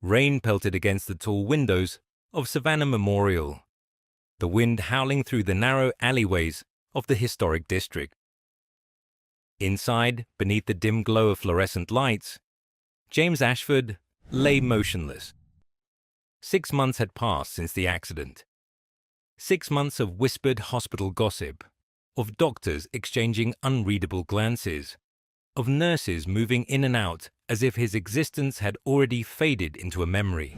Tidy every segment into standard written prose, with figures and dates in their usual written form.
Rain pelted against the tall windows of Savannah Memorial, the wind howling through the narrow alleyways of the historic district. Inside, beneath the dim glow of fluorescent lights, James Ashford lay motionless. 6 months had passed since the accident. 6 months of whispered hospital gossip, of doctors exchanging unreadable glances, of nurses moving in and out as if his existence had already faded into a memory.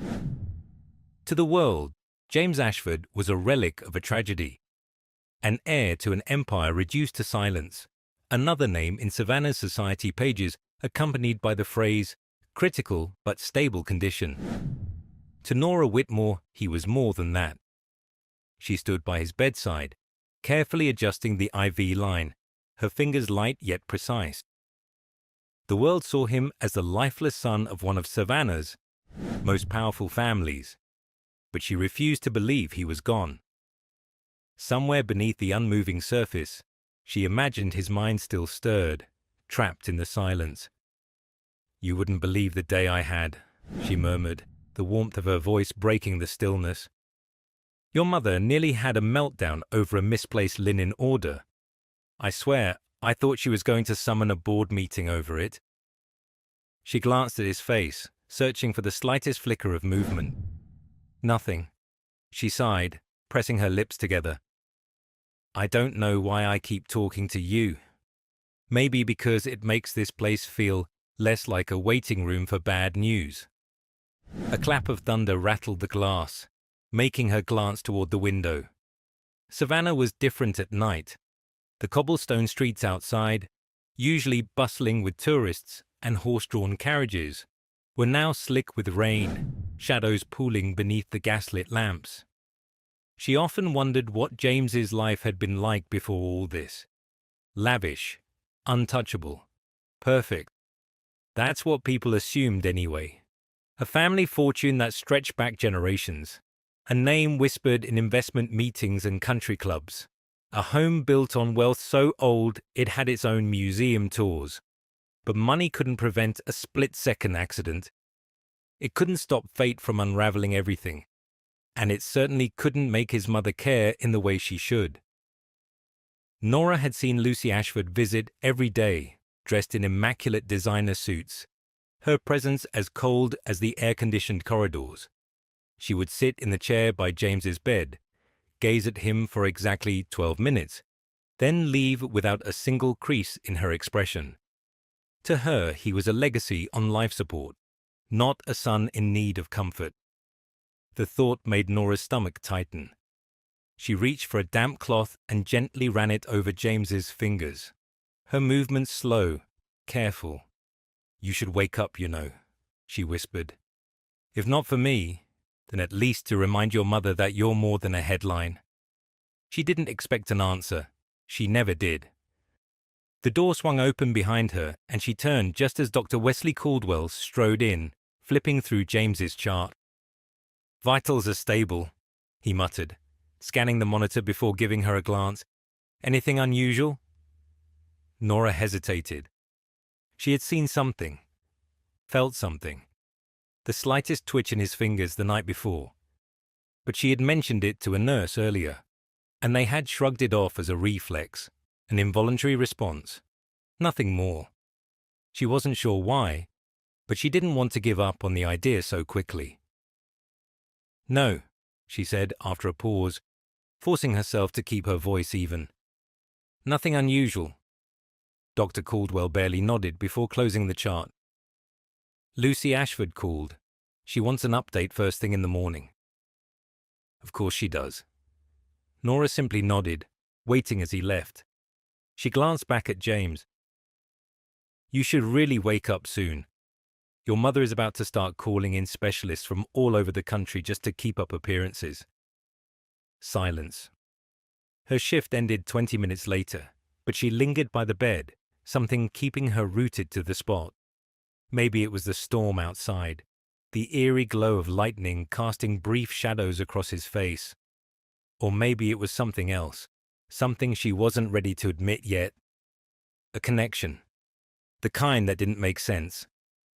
To the world, James Ashford was a relic of a tragedy, an heir to an empire reduced to silence, another name in Savannah's society pages accompanied by the phrase, critical but stable condition. To Nora Whitmore, he was more than that. She stood by his bedside, carefully adjusting the IV line, her fingers light yet precise. The world saw him as the lifeless son of one of Savannah's most powerful families, but she refused to believe he was gone. Somewhere beneath the unmoving surface, she imagined his mind still stirred, trapped in the silence. "You wouldn't believe the day I had," she murmured, the warmth of her voice breaking the stillness. "Your mother nearly had a meltdown over a misplaced linen order. I swear, I thought she was going to summon a board meeting over it." She glanced at his face, searching for the slightest flicker of movement. Nothing. She sighed, pressing her lips together. "I don't know why I keep talking to you. Maybe because it makes this place feel less like a waiting room for bad news." A clap of thunder rattled the glass, making her glance toward the window. Savannah was different at night. The cobblestone streets outside, usually bustling with tourists and horse-drawn carriages, were now slick with rain, shadows pooling beneath the gaslit lamps. She often wondered what James's life had been like before all this. Lavish, untouchable, perfect. That's what people assumed anyway. A family fortune that stretched back generations. A name whispered in investment meetings and country clubs. A home built on wealth so old it had its own museum tours. But money couldn't prevent a split-second accident. It couldn't stop fate from unraveling everything. And it certainly couldn't make his mother care in the way she should. Nora had seen Lucy Ashford visit every day, dressed in immaculate designer suits, her presence as cold as the air-conditioned corridors. She would sit in the chair by James's bed, gaze at him for exactly 12 minutes, then leave without a single crease in her expression. To her, he was a legacy on life support, not a son in need of comfort. The thought made Nora's stomach tighten. She reached for a damp cloth and gently ran it over James's fingers. Her movements slow, careful. "You should wake up, you know," she whispered. "If not for me, then at least to remind your mother that you're more than a headline." She didn't expect an answer. She never did. The door swung open behind her, and she turned just as Dr. Wesley Caldwell strode in, flipping through James's chart. "Vitals are stable," he muttered, scanning the monitor before giving her a glance. "Anything unusual?" Nora hesitated. She had seen something, felt something, the slightest twitch in his fingers the night before. But she had mentioned it to a nurse earlier, and they had shrugged it off as a reflex, an involuntary response. Nothing more. She wasn't sure why, but she didn't want to give up on the idea so quickly. "No," she said after a pause, forcing herself to keep her voice even. "Nothing unusual." Dr. Caldwell barely nodded before closing the chart. "Lucy Ashford called. She wants an update first thing in the morning." "Of course she does." Nora simply nodded, waiting as he left. She glanced back at James. "You should really wake up soon. Your mother is about to start calling in specialists from all over the country just to keep up appearances." Silence. Her shift ended 20 minutes later, but she lingered by the bed, something keeping her rooted to the spot. Maybe it was the storm outside, the eerie glow of lightning casting brief shadows across his face. Or maybe it was something else, something she wasn't ready to admit yet. A connection. The kind that didn't make sense.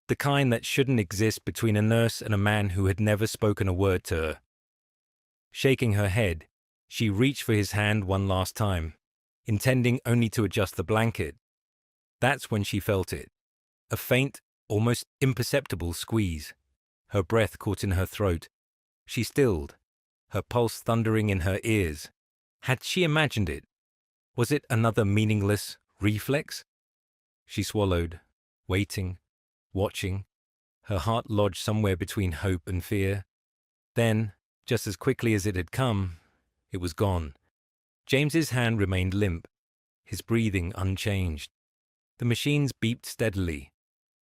The kind that shouldn't exist between a nurse and a man who had never spoken a word to her. Shaking her head, she reached for his hand one last time, intending only to adjust the blanket. That's when she felt it. A faint, almost imperceptible squeeze. Her breath caught in her throat. She stilled, her pulse thundering in her ears. Had she imagined it? Was it another meaningless reflex? She swallowed, waiting, watching, her heart lodged somewhere between hope and fear. Then, just as quickly as it had come, it was gone. James's hand remained limp, his breathing unchanged. The machines beeped steadily,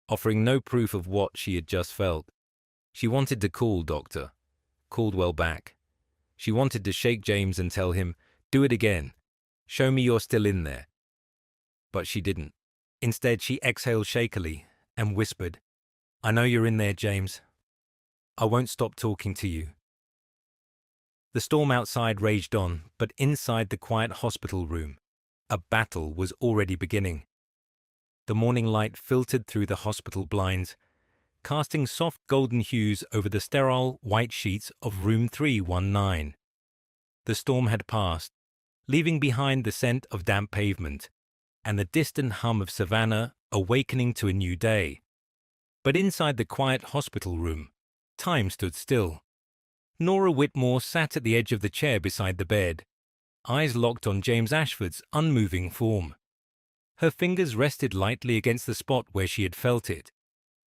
offering no proof of what she had just felt. She wanted to call Dr. Caldwell back. She wanted to shake James and tell him, "Do it again. Show me you're still in there." But she didn't. Instead, she exhaled shakily and whispered, "I know you're in there, James. I won't stop talking to you." The storm outside raged on, but inside the quiet hospital room, a battle was already beginning. The morning light filtered through the hospital blinds, casting soft golden hues over the sterile white sheets of room 319. The storm had passed, leaving behind the scent of damp pavement and the distant hum of savannah awakening to a new day. But inside the quiet hospital room, time stood still. Nora Whitmore sat at the edge of the chair beside the bed, eyes locked on James Ashford's unmoving form. Her fingers rested lightly against the spot where she had felt it,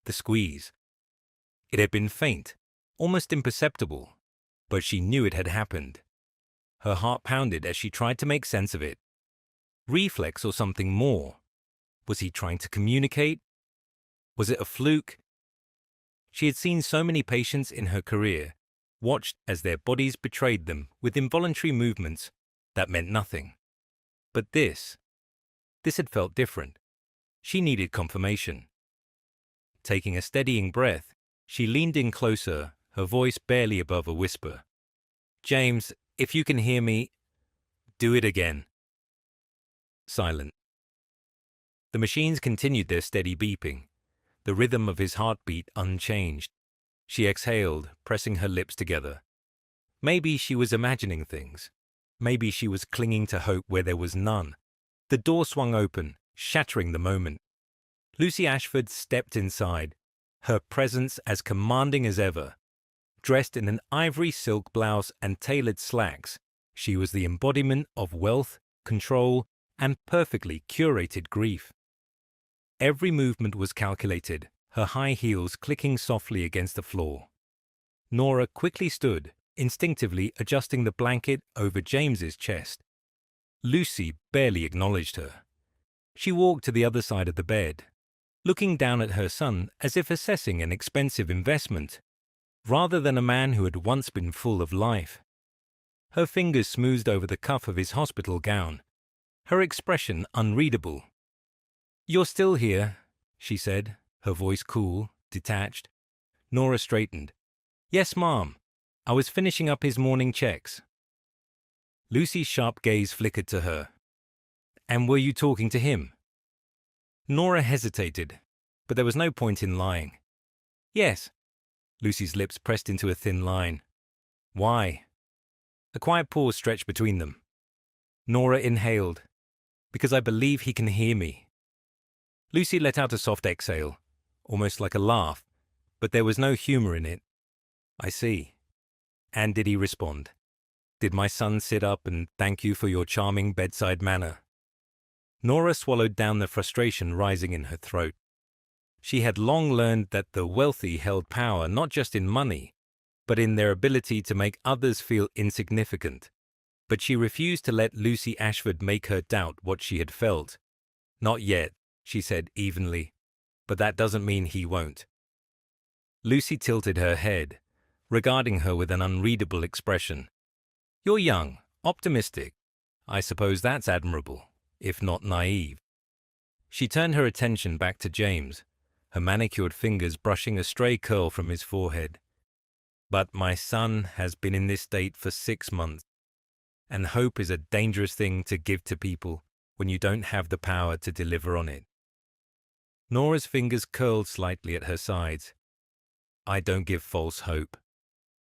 the squeeze. It had been faint, almost imperceptible, but she knew it had happened. Her heart pounded as she tried to make sense of it. Reflex or something more? Was he trying to communicate? Was it a fluke? She had seen so many patients in her career, watched as their bodies betrayed them with involuntary movements that meant nothing. But this had felt different. She needed confirmation. Taking a steadying breath, she leaned in closer, her voice barely above a whisper. "James, if you can hear me, do it again." Silent. The machines continued their steady beeping, the rhythm of his heartbeat unchanged. She exhaled, pressing her lips together. Maybe she was imagining things. Maybe she was clinging to hope where there was none. The door swung open, shattering the moment. Lucy Ashford stepped inside, her presence as commanding as ever. Dressed in an ivory silk blouse and tailored slacks, she was the embodiment of wealth, control, and perfectly curated grief. Every movement was calculated, her high heels clicking softly against the floor. Nora quickly stood, instinctively adjusting the blanket over James's chest. Lucy barely acknowledged her. She walked to the other side of the bed, looking down at her son as if assessing an expensive investment, rather than a man who had once been full of life. Her fingers smoothed over the cuff of his hospital gown, her expression unreadable. "You're still here," she said, her voice cool, detached. Nora straightened. "Yes, Mom. I was finishing up his morning checks." Lucy's sharp gaze flickered to her. "And were you talking to him?" Nora hesitated, but there was no point in lying. "Yes." Lucy's lips pressed into a thin line. "Why?" A quiet pause stretched between them. Nora inhaled. "Because I believe he can hear me." Lucy let out a soft exhale, almost like a laugh, but there was no humor in it. "I see." "And did he respond? Did my son sit up and thank you for your charming bedside manner?" Nora swallowed down the frustration rising in her throat. She had long learned that the wealthy held power not just in money, but in their ability to make others feel insignificant. But she refused to let Lucy Ashford make her doubt what she had felt. "Not yet," she said evenly, "but that doesn't mean he won't." Lucy tilted her head, regarding her with an unreadable expression. "You're young, optimistic. I suppose that's admirable, if not naive." She turned her attention back to James, her manicured fingers brushing a stray curl from his forehead. "But my son has been in this state for 6 months, and hope is a dangerous thing to give to people when you don't have the power to deliver on it." Nora's fingers curled slightly at her sides. "I don't give false hope,"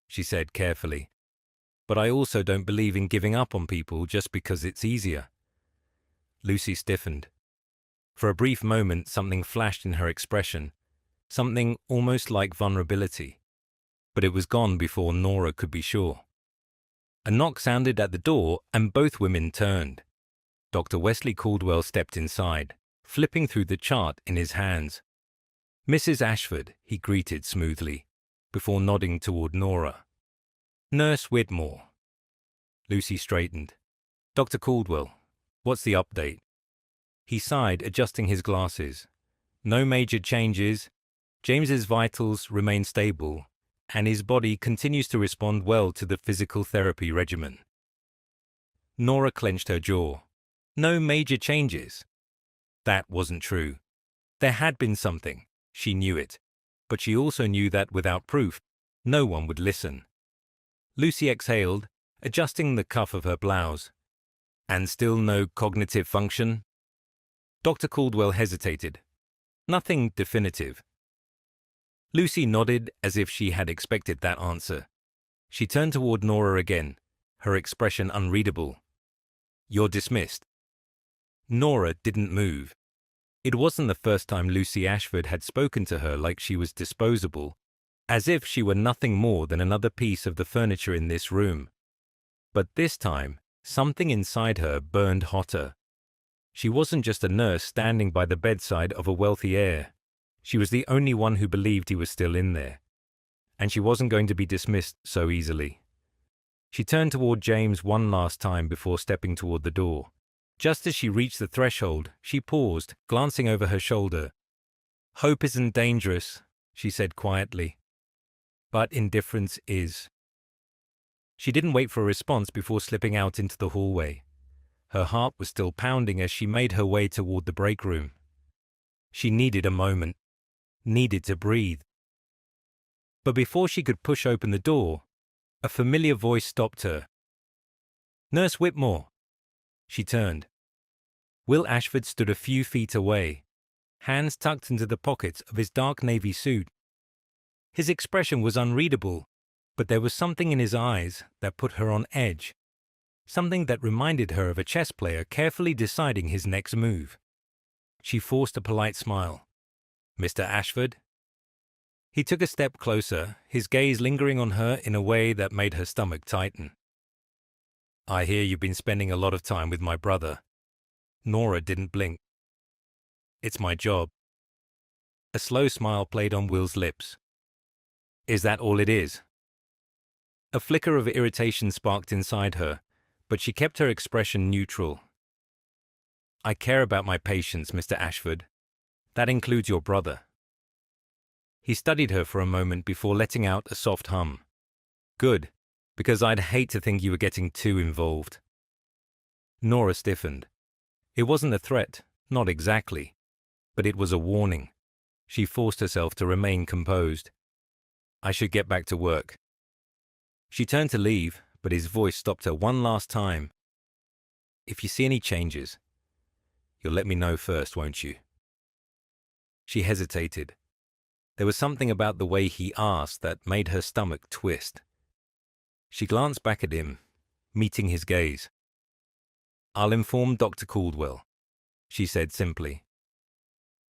she said carefully. "But I also don't believe in giving up on people just because it's easier." Lucy stiffened. For a brief moment, something flashed in her expression, something almost like vulnerability. But it was gone before Nora could be sure. A knock sounded at the door, and both women turned. Dr. Wesley Caldwell stepped inside, flipping through the chart in his hands. "Mrs. Ashford," he greeted smoothly, before nodding toward Nora. "Nurse Whitmore." Lucy straightened. "Dr. Caldwell, what's the update?" He sighed, adjusting his glasses. "No major changes. James's vitals remain stable, and his body continues to respond well to the physical therapy regimen." Nora clenched her jaw. No major changes. That wasn't true. There had been something. She knew it. But she also knew that without proof, no one would listen. Lucy exhaled, adjusting the cuff of her blouse. "And still no cognitive function?" Dr. Caldwell hesitated. "Nothing definitive." Lucy nodded as if she had expected that answer. She turned toward Nora again, her expression unreadable. "You're dismissed." Nora didn't move. It wasn't the first time Lucy Ashford had spoken to her like she was disposable, as if she were nothing more than another piece of the furniture in this room. But this time, something inside her burned hotter. She wasn't just a nurse standing by the bedside of a wealthy heir. She was the only one who believed he was still in there. And she wasn't going to be dismissed so easily. She turned toward James one last time before stepping toward the door. Just as she reached the threshold, she paused, glancing over her shoulder. "Hope isn't dangerous," she said quietly. "But indifference is." She didn't wait for a response before slipping out into the hallway. Her heart was still pounding as she made her way toward the break room. She needed a moment, needed to breathe. But before she could push open the door, a familiar voice stopped her. "Nurse Whitmore." She turned. Will Ashford stood a few feet away, hands tucked into the pockets of his dark navy suit. His expression was unreadable, but there was something in his eyes that put her on edge, something that reminded her of a chess player carefully deciding his next move. She forced a polite smile. "Mr. Ashford?" He took a step closer, his gaze lingering on her in a way that made her stomach tighten. "I hear you've been spending a lot of time with my brother." Nora didn't blink. "It's my job." A slow smile played on Will's lips. "Is that all it is?" A flicker of irritation sparked inside her, but she kept her expression neutral. "I care about my patients, Mr. Ashford. That includes your brother." He studied her for a moment before letting out a soft hum. "Good, because I'd hate to think you were getting too involved." Nora stiffened. It wasn't a threat, not exactly, but it was a warning. She forced herself to remain composed. "I should get back to work." She turned to leave, but his voice stopped her one last time. "If you see any changes, you'll let me know first, won't you?" She hesitated. There was something about the way he asked that made her stomach twist. She glanced back at him, meeting his gaze. "I'll inform Dr. Caldwell," she said simply.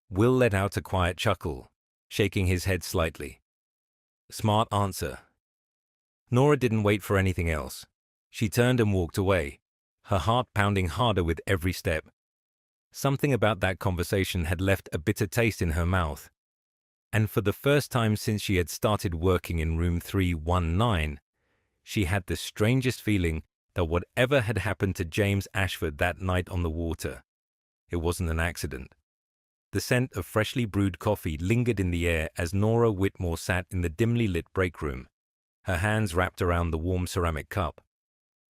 Will let out a quiet chuckle, shaking his head slightly. "Smart answer." Nora didn't wait for anything else. She turned and walked away, her heart pounding harder with every step. Something about that conversation had left a bitter taste in her mouth. And for the first time since she had started working in room 319, she had the strangest feeling that whatever had happened to James Ashford that night on the water, it wasn't an accident. The scent of freshly brewed coffee lingered in the air as Nora Whitmore sat in the dimly lit break room, her hands wrapped around the warm ceramic cup.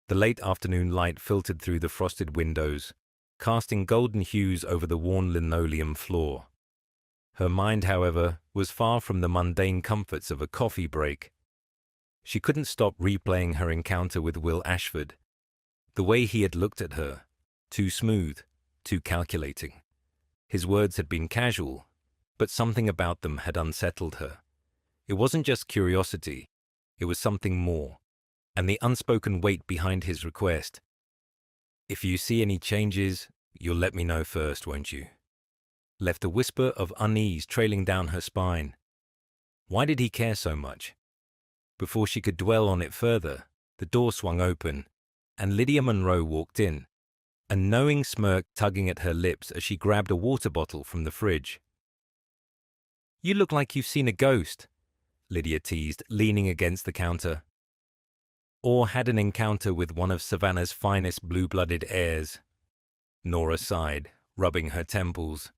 The late afternoon light filtered through the frosted windows, casting golden hues over the worn linoleum floor. Her mind, however, was far from the mundane comforts of a coffee break. She couldn't stop replaying her encounter with Will Ashford. The way he had looked at her, too smooth, too calculating. His words had been casual, but something about them had unsettled her. It wasn't just curiosity, it was something more, and the unspoken weight behind his request. "If you see any changes, you'll let me know first, won't you?" Left a whisper of unease trailing down her spine. Why did he care so much? Before she could dwell on it further, the door swung open, and Lydia Monroe walked in, a knowing smirk tugging at her lips as she grabbed a water bottle from the fridge. "You look like you've seen a ghost," Lydia teased, leaning against the counter. "Or had an encounter with one of Savannah's finest blue-blooded heirs." Nora sighed, rubbing her temples.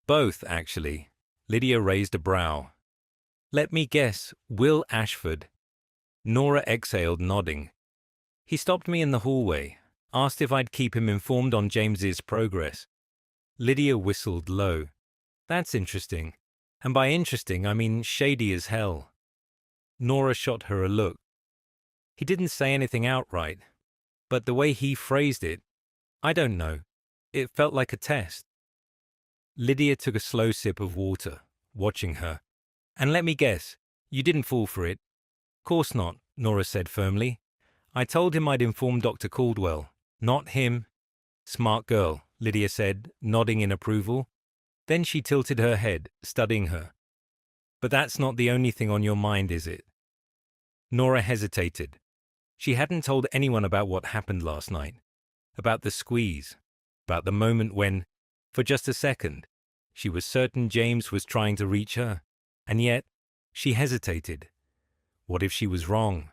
"Both, actually." Lydia raised a brow. "Let me guess, Will Ashford." Nora exhaled, nodding. "He stopped me in the hallway, asked if I'd keep him informed on James's progress." Lydia whistled low. "That's interesting. And by interesting, I mean shady as hell." Nora shot her a look. "He didn't say anything outright, but the way he phrased it, I don't know. It felt like a test." Lydia took a slow sip of water, watching her. "And let me guess, you didn't fall for it?" "Course not," Nora said firmly. "I told him I'd inform Dr. Caldwell, not him." "Smart girl," Lydia said, nodding in approval. Then she tilted her head, studying her. "But that's not the only thing on your mind, is it?" Nora hesitated. She hadn't told anyone about what happened last night, about the squeeze, about the moment when, for just a second, she was certain James was trying to reach her, and yet she hesitated. What if she was wrong?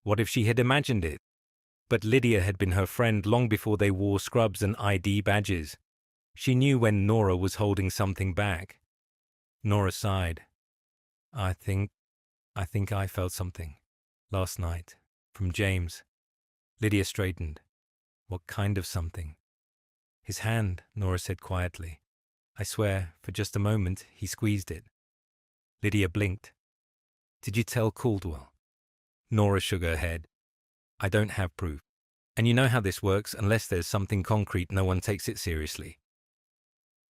What if she had imagined it? But Lydia had been her friend long before they wore scrubs and ID badges. She knew when Nora was holding something back. Nora sighed. I think I felt something last night from James." Lydia straightened. "What kind of something?" "His hand," Nora said quietly. "I swear, for just a moment, he squeezed it." Lydia blinked. "Did you tell Caldwell?" Nora shook her head. "I don't have proof. And you know how this works, unless there's something concrete, no one takes it seriously."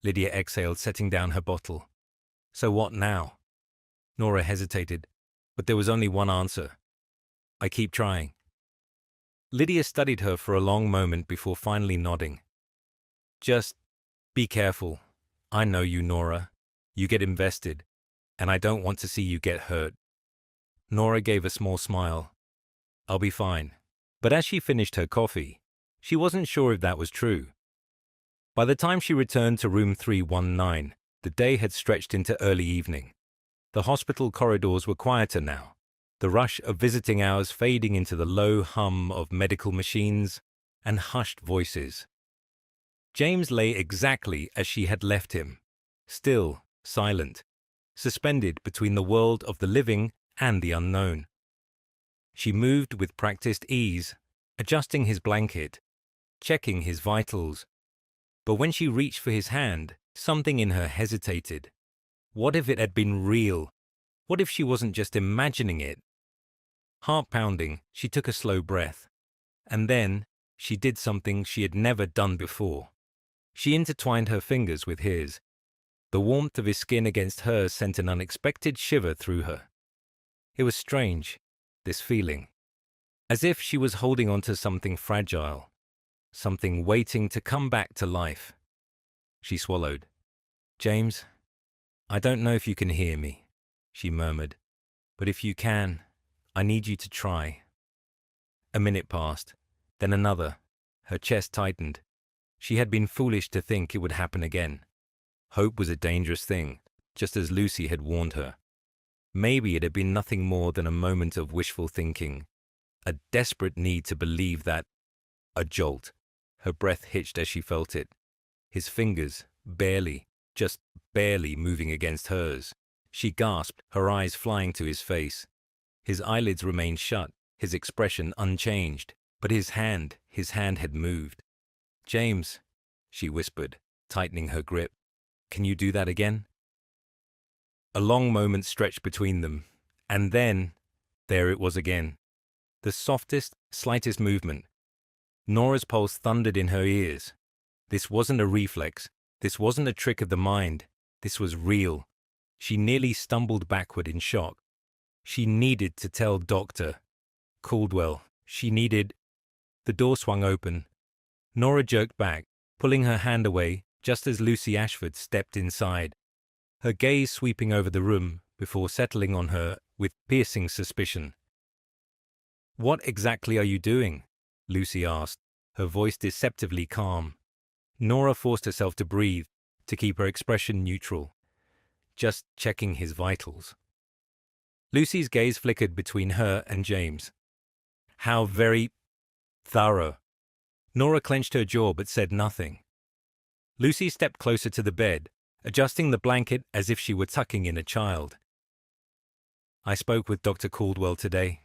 Lydia exhaled, setting down her bottle. "So what now?" Nora hesitated, but there was only one answer. "I keep trying." Lydia studied her for a long moment before finally nodding. "Just be careful. I know you, Nora. You get invested, and I don't want to see you get hurt." Nora gave a small smile. "I'll be fine." But as she finished her coffee, she wasn't sure if that was true. By the time she returned to room 319, the day had stretched into early evening. The hospital corridors were quieter now, the rush of visiting hours fading into the low hum of medical machines and hushed voices. James lay exactly as she had left him, still, silent, suspended between the world of the living and the unknown. She moved with practiced ease, adjusting his blanket, checking his vitals. But when she reached for his hand, something in her hesitated. What if it had been real? What if she wasn't just imagining it? Heart pounding, she took a slow breath. And then, she did something she had never done before. She intertwined her fingers with his. The warmth of his skin against hers sent an unexpected shiver through her. It was strange, this feeling. As if she was holding on to something fragile, something waiting to come back to life. She swallowed. "James, I don't know if you can hear me," she murmured. "But if you can, I need you to try." A minute passed, then another. Her chest tightened. She had been foolish to think it would happen again. Hope was a dangerous thing, just as Lucy had warned her. Maybe it had been nothing more than a moment of wishful thinking, a desperate need to believe that. A jolt. Her breath hitched as she felt it. His fingers, barely, just barely moving against hers. She gasped, her eyes flying to his face. His eyelids remained shut, his expression unchanged, but his hand had moved. "James," she whispered, tightening her grip. "Can you do that again?" A long moment stretched between them, and then, there it was again. The softest, slightest movement. Nora's pulse thundered in her ears. This wasn't a reflex. This wasn't a trick of the mind. This was real, She nearly stumbled backward in shock. She needed to tell Dr. Caldwell. She needed... The door swung open. Nora jerked back, pulling her hand away just as Lucy Ashford stepped inside, her gaze sweeping over the room before settling on her with piercing suspicion. "What exactly are you doing?" Lucy asked, her voice deceptively calm. Nora forced herself to breathe, to keep her expression neutral. "Just checking his vitals." Lucy's gaze flickered between her and James. "How very thorough." Nora clenched her jaw but said nothing. Lucy stepped closer to the bed, adjusting the blanket as if she were tucking in a child. "I spoke with Dr. Caldwell today.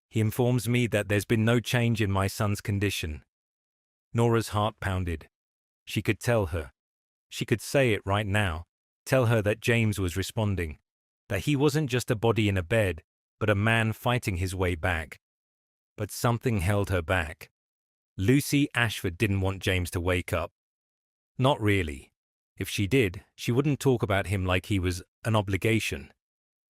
He informs me that there's been no change in my son's condition." Nora's heart pounded. She could tell her. She could say it right now. Tell her that James was responding. That he wasn't just a body in a bed, but a man fighting his way back. But something held her back. Lucy Ashford didn't want James to wake up. Not really. If she did, she wouldn't talk about him like he was an obligation.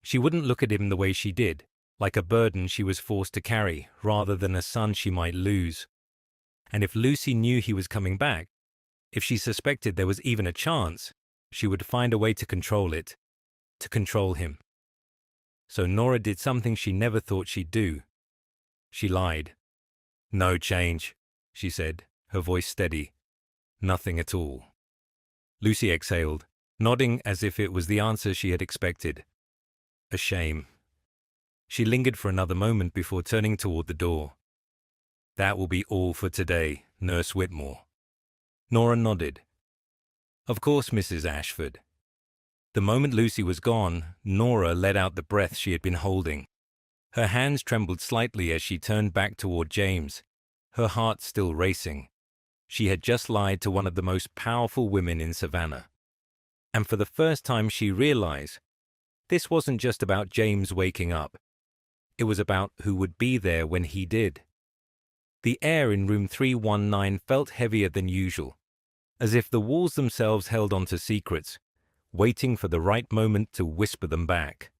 She wouldn't look at him the way she did, like a burden she was forced to carry, rather than a son she might lose. And if Lucy knew he was coming back, if she suspected there was even a chance, she would find a way to control it, to control him. So Nora did something she never thought she'd do. She lied. "No change," she said, her voice steady. "Nothing at all." Lucy exhaled, nodding as if it was the answer she had expected. A shame. She lingered for another moment before turning toward the door. "That will be all for today, Nurse Whitmore." Nora nodded. "Of course, Mrs. Ashford." The moment Lucy was gone, Nora let out the breath she had been holding. Her hands trembled slightly as she turned back toward James, her heart still racing. She had just lied to one of the most powerful women in Savannah. And for the first time she realized this wasn't just about James waking up. It was about who would be there when he did. The air in room 319 felt heavier than usual, as if the walls themselves held onto secrets, waiting for the right moment to whisper them back.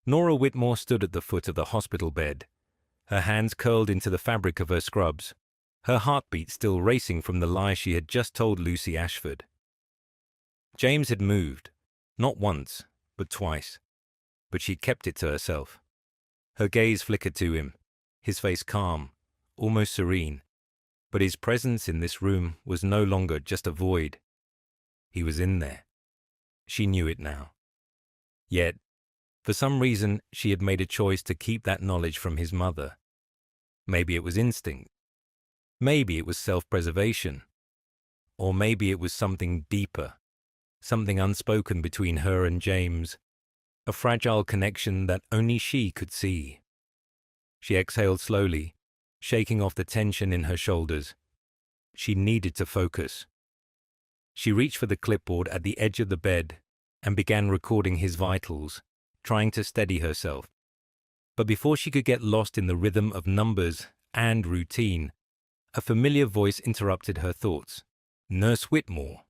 Nora Whitmore stood at the foot of the hospital bed, her hands curled into the fabric of her scrubs, her heartbeat still racing from the lie she had just told Lucy Ashford. James had moved, not once, but twice, but she kept it to herself. Her gaze flickered to him, his face calm, almost serene, but his presence in this room was no longer just a void. He was in there. She knew it now. Yet, for some reason, she had made a choice to keep that knowledge from his mother. Maybe it was instinct. Maybe it was self-preservation. Or maybe it was something deeper, something unspoken between her and James, a fragile connection that only she could see. She exhaled slowly, shaking off the tension in her shoulders. She needed to focus. She reached for the clipboard at the edge of the bed and began recording his vitals, trying to steady herself. But before she could get lost in the rhythm of numbers and routine, a familiar voice interrupted her thoughts. Nurse Whitmore.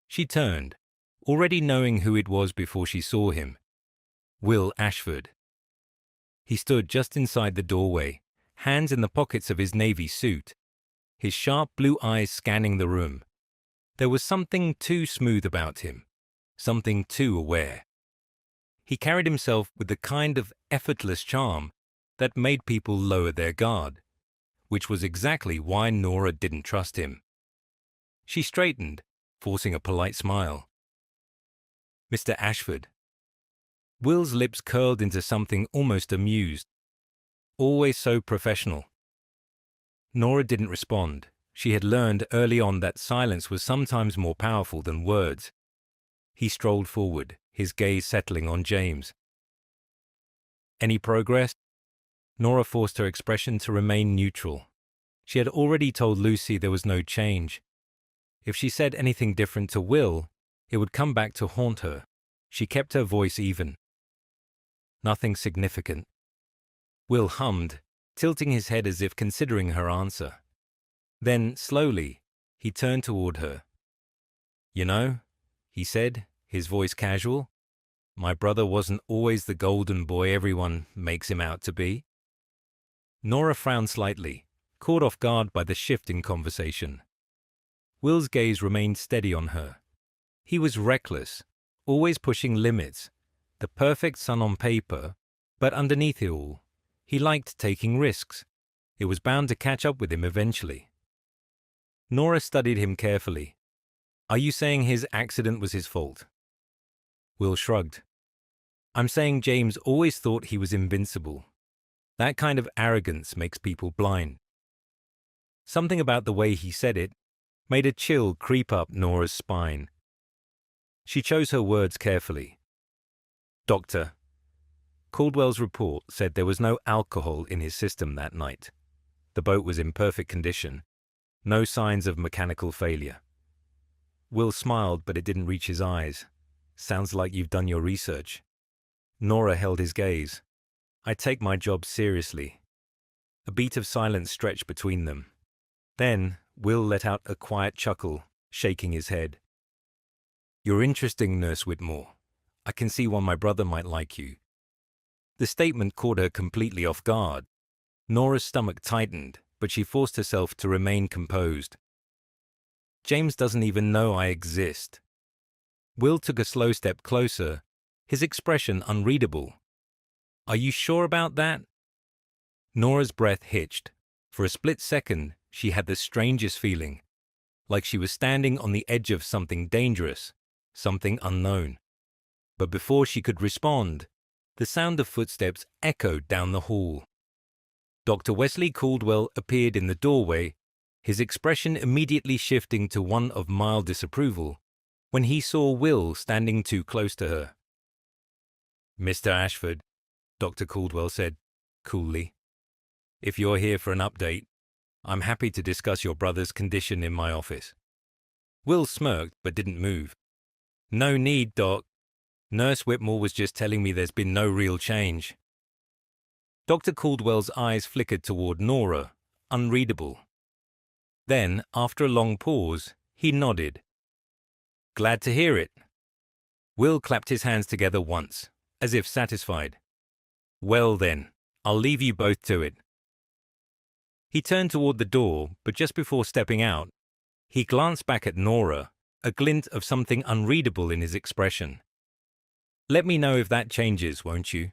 She turned, already knowing who it was before she saw him. Will Ashford. He stood just inside the doorway, hands in the pockets of his navy suit, his sharp blue eyes scanning the room. There was something too smooth about him, something too aware. He carried himself with the kind of effortless charm that made people lower their guard, which was exactly why Nora didn't trust him. She straightened, forcing a polite smile. "Mr. Ashford." Will's lips curled into something almost amused. "Always so professional." Nora didn't respond. She had learned early on that silence was sometimes more powerful than words. He strolled forward, his gaze settling on James. "Any progress?" Nora forced her expression to remain neutral. She had already told Lucy there was no change. If she said anything different to Will, it would come back to haunt her. She kept her voice even. "Nothing significant." Will hummed, tilting his head as if considering her answer. Then, slowly, he turned toward her. "You know," he said, his voice casual, My brother wasn't always the golden boy everyone makes him out to be. Nora frowned slightly, caught off guard by the shift in conversation. Will's gaze remained steady on her. He was reckless, always pushing limits, the perfect son on paper, but underneath it all, he liked taking risks. It was bound to catch up with him eventually. Nora studied him carefully. Are you saying his accident was his fault? Will shrugged. I'm saying James always thought he was invincible. That kind of arrogance makes people blind. Something about the way he said it made a chill creep up Nora's spine. She chose her words carefully. Doctor, Caldwell's report said there was no alcohol in his system that night. The boat was in perfect condition. No signs of mechanical failure. Will smiled, but it didn't reach his eyes. Sounds like you've done your research. Nora held his gaze. I take my job seriously. A beat of silence stretched between them. Then, Will let out a quiet chuckle, shaking his head. You're interesting, Nurse Whitmore. I can see why my brother might like you. The statement caught her completely off guard. Nora's stomach tightened, but she forced herself to remain composed. James doesn't even know I exist. Will took a slow step closer, his expression unreadable. Are you sure about that? Nora's breath hitched. For a split second, she had the strangest feeling, like she was standing on the edge of something dangerous, something unknown. But before she could respond, the sound of footsteps echoed down the hall. Dr. Wesley Caldwell appeared in the doorway, his expression immediately shifting to one of mild disapproval when he saw Will standing too close to her. Mr. Ashford, Dr. Caldwell said, coolly, if you're here for an update, I'm happy to discuss your brother's condition in my office. Will smirked but didn't move. No need, Doc. Nurse Whitmore was just telling me there's been no real change. Dr. Caldwell's eyes flickered toward Nora, unreadable. Then, after a long pause, he nodded. Glad to hear it. Will clapped his hands together once, as if satisfied. Well then, I'll leave you both to it. He turned toward the door, but just before stepping out, he glanced back at Nora, a glint of something unreadable in his expression. Let me know if that changes, won't you?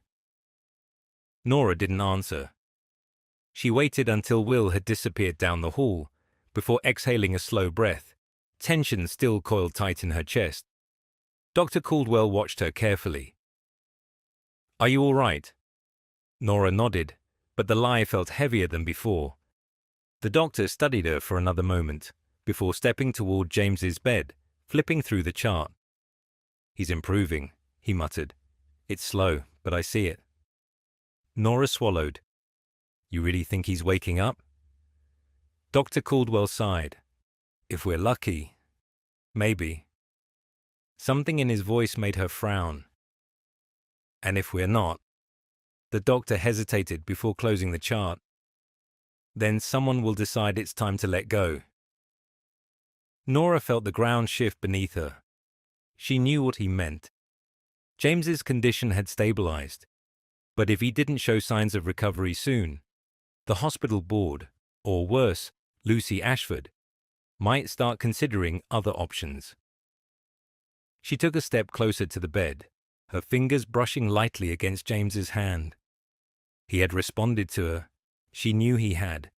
Nora didn't answer. She waited until Will had disappeared down the hall, before exhaling a slow breath, tension still coiled tight in her chest. Dr. Caldwell watched her carefully. Are you all right? Nora nodded, but the lie felt heavier than before. The doctor studied her for another moment, before stepping toward James's bed, flipping through the chart. He's improving, he muttered. It's slow, but I see it. Nora swallowed. You really think he's waking up? Dr. Caldwell sighed. If we're lucky, maybe. Something in his voice made her frown. And if we're not? The doctor hesitated before closing the chart. Then someone will decide it's time to let go. Nora felt the ground shift beneath her. She knew what he meant. James's condition had stabilized, but if he didn't show signs of recovery soon, the hospital board, or worse, Lucy Ashford, might start considering other options. She took a step closer to the bed, her fingers brushing lightly against James's hand. He had responded to her. She knew he had.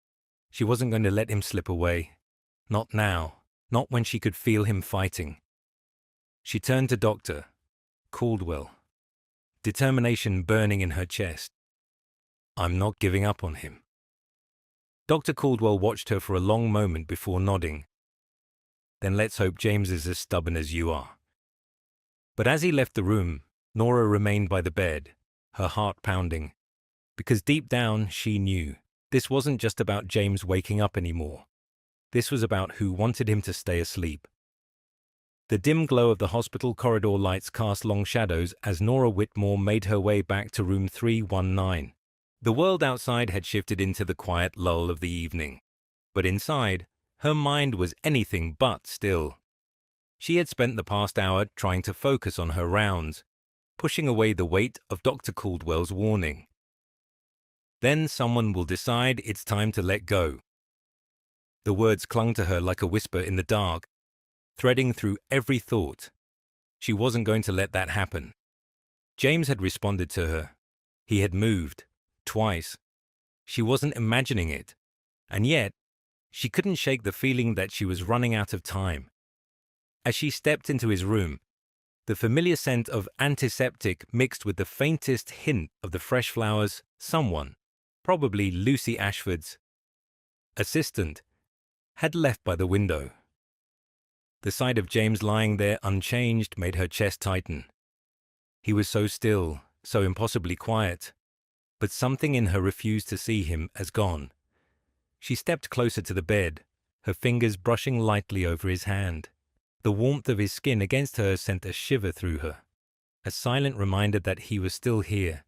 She wasn't going to let him slip away. Not now. Not when she could feel him fighting. She turned to Dr. Caldwell, determination burning in her chest. I'm not giving up on him. Dr. Caldwell watched her for a long moment before nodding. Then let's hope James is as stubborn as you are. But as he left the room, Nora remained by the bed, her heart pounding. Because deep down, she knew this wasn't just about James waking up anymore. This was about who wanted him to stay asleep. The dim glow of the hospital corridor lights cast long shadows as Nora Whitmore made her way back to room 319. The world outside had shifted into the quiet lull of the evening. But inside, her mind was anything but still. She had spent the past hour trying to focus on her rounds, pushing away the weight of Dr. Caldwell's warning. Then someone will decide it's time to let go. The words clung to her like a whisper in the dark, threading through every thought. She wasn't going to let that happen. James had responded to her. He had moved, twice. She wasn't imagining it. And yet, she couldn't shake the feeling that she was running out of time. As she stepped into his room, the familiar scent of antiseptic mixed with the faintest hint of the fresh flowers someone, probably Lucy Ashford's assistant, had left by the window. The sight of James lying there unchanged made her chest tighten. He was so still, so impossibly quiet, but something in her refused to see him as gone. She stepped closer to the bed, her fingers brushing lightly over his hand. The warmth of his skin against her sent a shiver through her, a silent reminder that he was still here.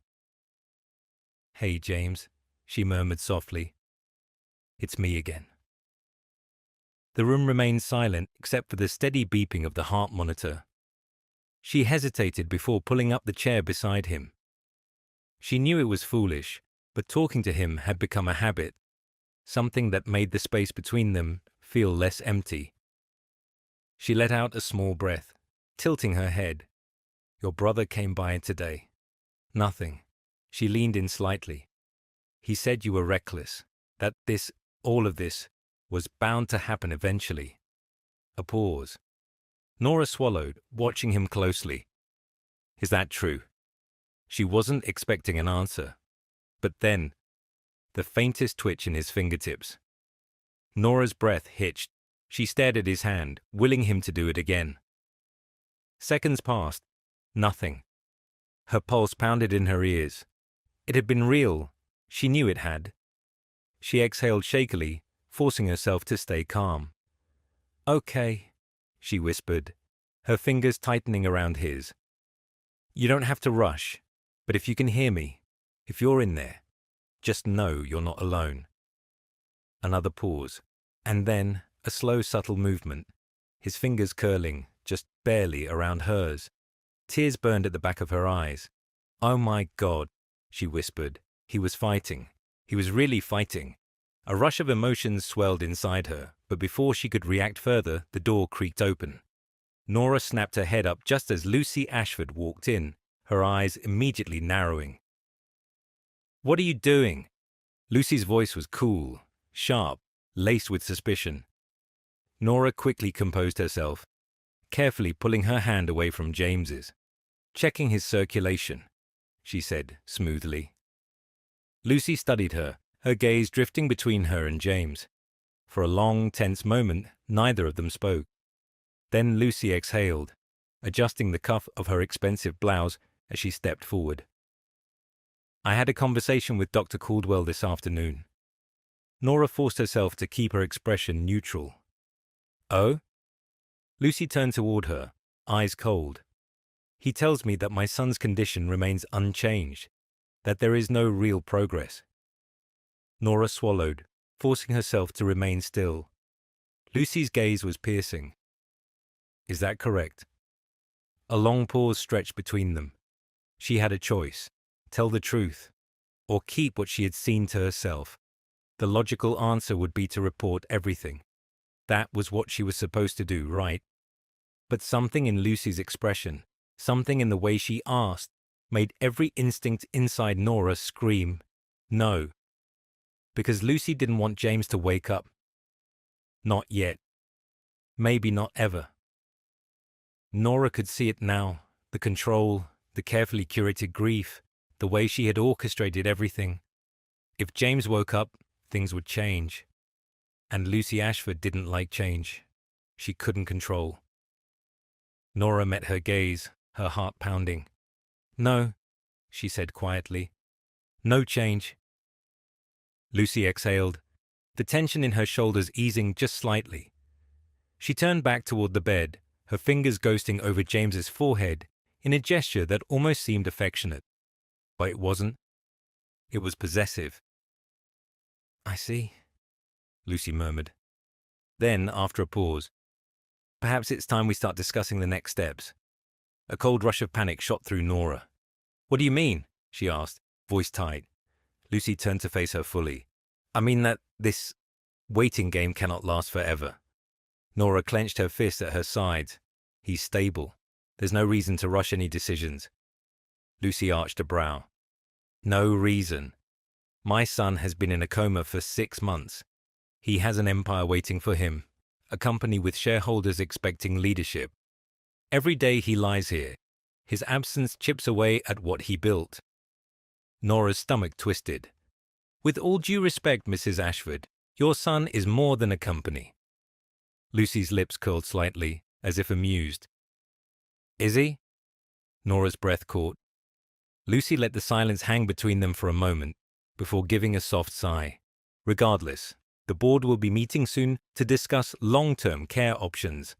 "Hey, James," she murmured softly. "It's me again." The room remained silent except for the steady beeping of the heart monitor. She hesitated before pulling up the chair beside him. She knew it was foolish, but talking to him had become a habit, something that made the space between them feel less empty. She let out a small breath, tilting her head. "Your brother came by today." "Nothing." She leaned in slightly. "He said you were reckless, that all of this, was bound to happen eventually." A pause. Nora swallowed, watching him closely. "Is that true?" She wasn't expecting an answer. But then, the faintest twitch in his fingertips. Nora's breath hitched. She stared at his hand, willing him to do it again. Seconds passed. Nothing. Her pulse pounded in her ears. It had been real. She knew it had. She exhaled shakily, forcing herself to stay calm. "Okay," she whispered, her fingers tightening around his. "You don't have to rush, but if you can hear me, if you're in there, just know you're not alone." Another pause, and then a slow, subtle movement, his fingers curling, just barely, around hers. Tears burned at the back of her eyes. "Oh my God," she whispered. He was fighting. He was really fighting. A rush of emotions swelled inside her, but before she could react further, the door creaked open. Nora snapped her head up just as Lucy Ashford walked in, her eyes immediately narrowing. "What are you doing?" Lucy's voice was cool, sharp, laced with suspicion. Nora quickly composed herself, carefully pulling her hand away from James's. "Checking his circulation," she said smoothly. Lucy studied her, her gaze drifting between her and James. For a long, tense moment, neither of them spoke. Then Lucy exhaled, adjusting the cuff of her expensive blouse as she stepped forward. "I had a conversation with Dr. Caldwell this afternoon." Nora forced herself to keep her expression neutral. "Oh?" Lucy turned toward her, eyes cold. "He tells me that my son's condition remains unchanged, that there is no real progress." Nora swallowed, forcing herself to remain still. Lucy's gaze was piercing. "Is that correct?" A long pause stretched between them. She had a choice: tell the truth, or keep what she had seen to herself. The logical answer would be to report everything. That was what she was supposed to do, right? But something in Lucy's expression, something in the way she asked, made every instinct inside Nora scream, no. Because Lucy didn't want James to wake up. Not yet. Maybe not ever. Nora could see it now, the control, the carefully curated grief, the way she had orchestrated everything. If James woke up, things would change. And Lucy Ashford didn't like change. She couldn't control. Nora met her gaze, her heart pounding. "No," she said quietly. "No change." Lucy exhaled, the tension in her shoulders easing just slightly. She turned back toward the bed, her fingers ghosting over James's forehead in a gesture that almost seemed affectionate. But it wasn't. It was possessive. "I see," Lucy murmured. Then, after a pause, "Perhaps it's time we start discussing the next steps." A cold rush of panic shot through Nora. "What do you mean?" she asked, voice tight. Lucy turned to face her fully. "I mean that this waiting game cannot last forever." Nora clenched her fist at her sides. "He's stable. There's no reason to rush any decisions." Lucy arched a brow. "No reason. My son has been in a coma for 6 months. He has an empire waiting for him, a company with shareholders expecting leadership. Every day he lies here, his absence chips away at what he built." Nora's stomach twisted. "With all due respect, Mrs. Ashford, your son is more than a company." Lucy's lips curled slightly, as if amused. "Is he?" Nora's breath caught. Lucy let the silence hang between them for a moment, before giving a soft sigh. "Regardless, the board will be meeting soon to discuss long-term care options.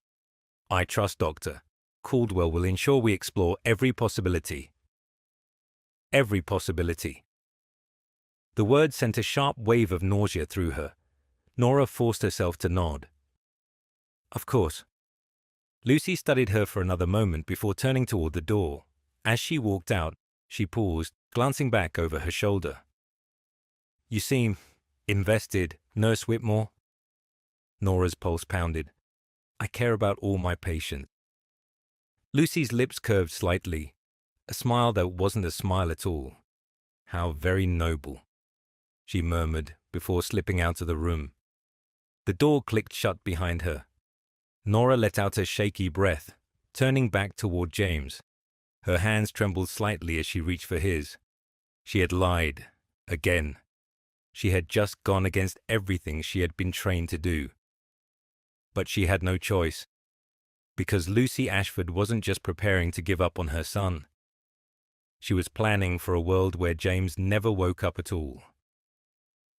I trust Dr. Caldwell will ensure we explore every possibility." Every possibility. The word sent a sharp wave of nausea through her. Nora forced herself to nod. "Of course." Lucy studied her for another moment before turning toward the door. As she walked out, she paused, glancing back over her shoulder. "You seem invested, Nurse Whitmore." Nora's pulse pounded. "I care about all my patients." Lucy's lips curved slightly, a smile that wasn't a smile at all. "How very noble," she murmured before slipping out of the room. The door clicked shut behind her. Nora let out a shaky breath, turning back toward James. Her hands trembled slightly as she reached for his. She had lied. Again. She had just gone against everything she had been trained to do. But she had no choice, because Lucy Ashford wasn't just preparing to give up on her son. She was planning for a world where James never woke up at all.